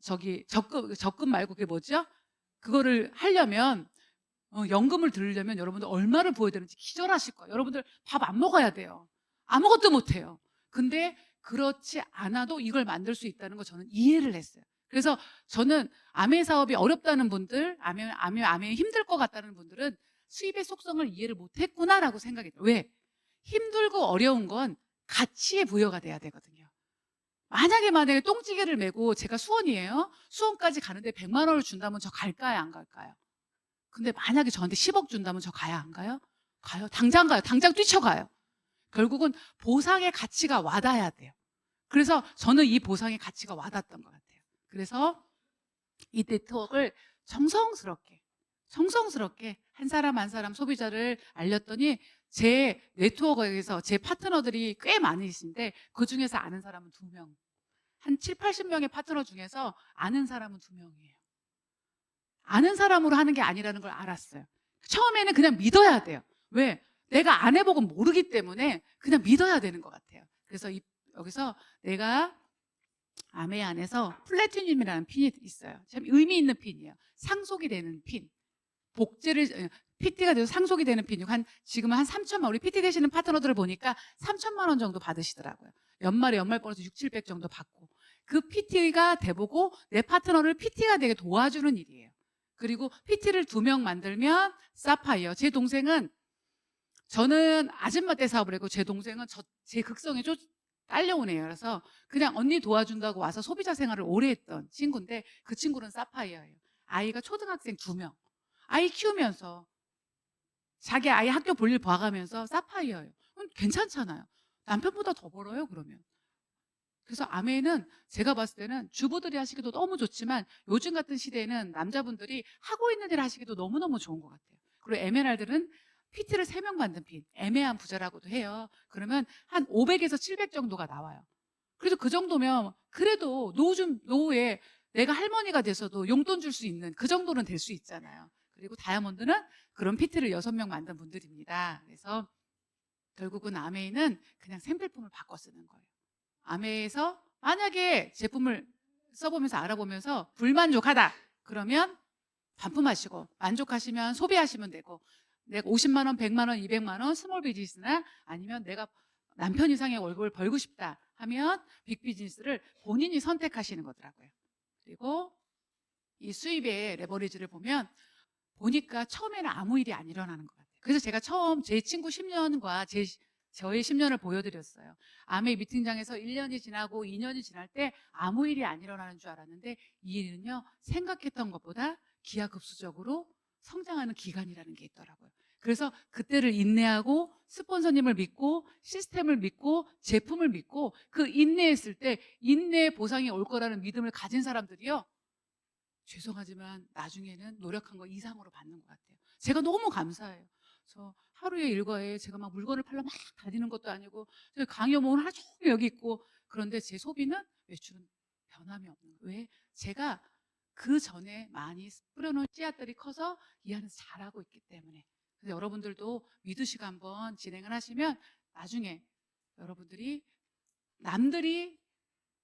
적금 말고 그게 뭐죠? 그거를 하려면 연금을 들으려면 여러분들 얼마를 부어야 되는지 기절하실 거예요. 여러분들 밥 안 먹어야 돼요. 아무것도 못 해요. 근데 그렇지 않아도 이걸 만들 수 있다는 거 저는 이해를 했어요. 그래서 저는 아메 사업이 어렵다는 분들, 아메 힘들 것 같다는 분들은 수입의 속성을 이해를 못했구나라고 생각해요. 왜? 힘들고 어려운 건 가치에 부여가 돼야 되거든요. 만약에 똥찌개를 메고 제가 수원이에요. 수원까지 가는데 100만 원을 준다면 저 갈까요? 안 갈까요? 근데 만약에 저한테 10억 준다면 저 가야 안 가요? 가요. 당장 가요. 당장 뛰쳐가요. 결국은 보상의 가치가 와닿아야 돼요. 그래서 저는 이 보상의 가치가 와닿았던 것 같아요. 그래서 이 네트워크를 정성스럽게 한 사람 한 사람 소비자를 알렸더니 제 네트워크에서 제 파트너들이 꽤 많으신데 그중에서 아는 사람은 2명. 한 7, 80명의 파트너 중에서 아는 사람은 2명이에요. 아는 사람으로 하는 게 아니라는 걸 알았어요. 처음에는 그냥 믿어야 돼요. 왜? 내가 안 해보고 모르기 때문에 그냥 믿어야 되는 것 같아요. 그래서 여기서 내가 아메 안에서 플래티늄이라는 핀이 있어요. 참 의미 있는 핀이에요. 상속이 되는 핀. PT가 돼서 상속이 되는 핀이고 지금은 한 3천만, 우리 PT 되시는 파트너들을 보니까 3천만 원 정도 받으시더라고요. 연말 보너스 6, 700 정도 받고 그 PT가 돼보고 내 파트너를 PT가 되게 도와주는 일이에요. 그리고 PT를 2명 만들면 사파이어. 제 동생은 저는 아줌마 때 사업을 했고 제 동생은 제 극성에 딸려온 애예요. 그래서 그냥 언니 도와준다고 와서 소비자 생활을 오래 했던 친구인데 그 친구는 사파이어예요. 아이가 초등학생 2명. 아이 키우면서 자기 아이 학교 볼일 봐가면서 사파이어예요. 괜찮잖아요. 남편보다 더 벌어요, 그러면. 그래서 아메는 제가 봤을 때는 주부들이 하시기도 너무 좋지만 요즘 같은 시대에는 남자분들이 하고 있는 일 하시기도 너무너무 좋은 것 같아요. 그리고 에메랄드는 PT를 3명 만든 핀, 애매한 부자라고도 해요. 그러면 한 500에서 700 정도가 나와요. 그래서 그 정도면 그래도 노후에 내가 할머니가 돼서도 용돈 줄 수 있는 그 정도는 될 수 있잖아요. 그리고 다이아몬드는 그런 PT를 6명 만든 분들입니다. 그래서 결국은 아메이는 그냥 샘플품을 바꿔 쓰는 거예요. 아메에서 만약에 제품을 써보면서 알아보면서 불만족하다 그러면 반품하시고 만족하시면 소비하시면 되고 내가 50만 원, 100만 원, 200만 원 스몰 비즈니스나 아니면 내가 남편 이상의 월급을 벌고 싶다 하면 빅 비즈니스를 본인이 선택하시는 거더라고요. 그리고 이 수입의 레버리지를 보니까 처음에는 아무 일이 안 일어나는 것 같아요. 그래서 제가 처음 제 친구 10년과 저의 10년을 보여드렸어요. 아메 미팅장에서 1년이 지나고 2년이 지날 때 아무 일이 안 일어나는 줄 알았는데 이 일은요 생각했던 것보다 기하급수적으로 성장하는 기간이라는 게 있더라고요. 그래서 그때를 인내하고 스폰서님을 믿고 시스템을 믿고 제품을 믿고 그 인내했을 때 인내의 보상이 올 거라는 믿음을 가진 사람들이요 죄송하지만 나중에는 노력한 거 이상으로 받는 것 같아요. 제가 너무 감사해요. 저 하루의 일과에 제가 막 물건을 팔러 막 다니는 것도 아니고 강의 오면 하루 종일 여기 있고 그런데 제 소비는 매출은 변함이 없는 거예요. 왜? 제가 그 전에 많이 뿌려놓은 씨앗들이 커서 이 안에서 자라고 있기 때문에. 그래서 여러분들도 믿으시고 한번 진행을 하시면 나중에 여러분들이 남들이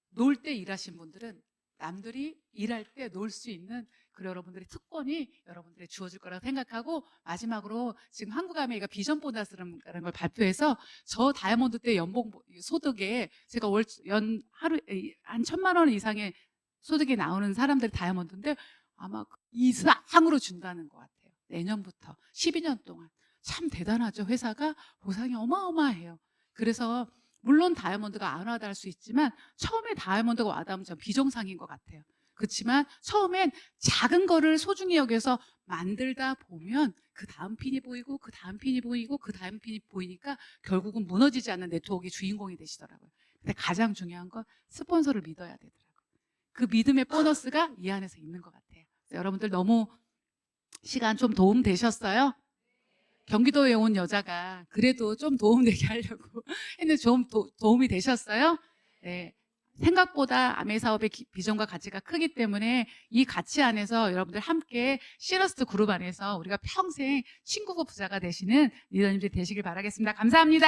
놀 때 일하신 분들은 남들이 일할 때 놀 수 있는 그 여러분들의 특권이 여러분들에 주어질 거라고 생각하고 마지막으로 지금 한국아메이가 비전 보너스라는 걸 발표해서 저 다이아몬드 때 연봉 소득에 제가 하루 한 1,000만 원 이상의 소득이 나오는 사람들이 다이아몬드인데 아마 이상으로 준다는 것 같아요. 내년부터 12년 동안 참 대단하죠. 회사가 보상이 어마어마해요. 그래서 물론 다이아몬드가 안 와닿을 수 있지만 처음에 다이아몬드가 와닿으면 전 비정상인 것 같아요. 그렇지만 처음엔 작은 거를 소중히 여겨서 만들다 보면 그 다음 핀이 보이고 그 다음 핀이 보이고 그 다음 핀이 보이니까 결국은 무너지지 않는 네트워크의 주인공이 되시더라고요. 근데 가장 중요한 건 스폰서를 믿어야 되더라고요. 그 믿음의 보너스가 이 안에서 있는 것 같아요. 여러분들 너무 시간 좀 도움 되셨어요? 경기도에 온 여자가 그래도 좀 도움 되게 하려고 했는데 좀 도움이 되셨어요? 네. 생각보다 아메 사업의 비전과 가치가 크기 때문에 이 가치 안에서 여러분들 함께 시러스트 그룹 안에서 우리가 평생 친구고 부자가 되시는 리더님들 되시길 바라겠습니다. 감사합니다.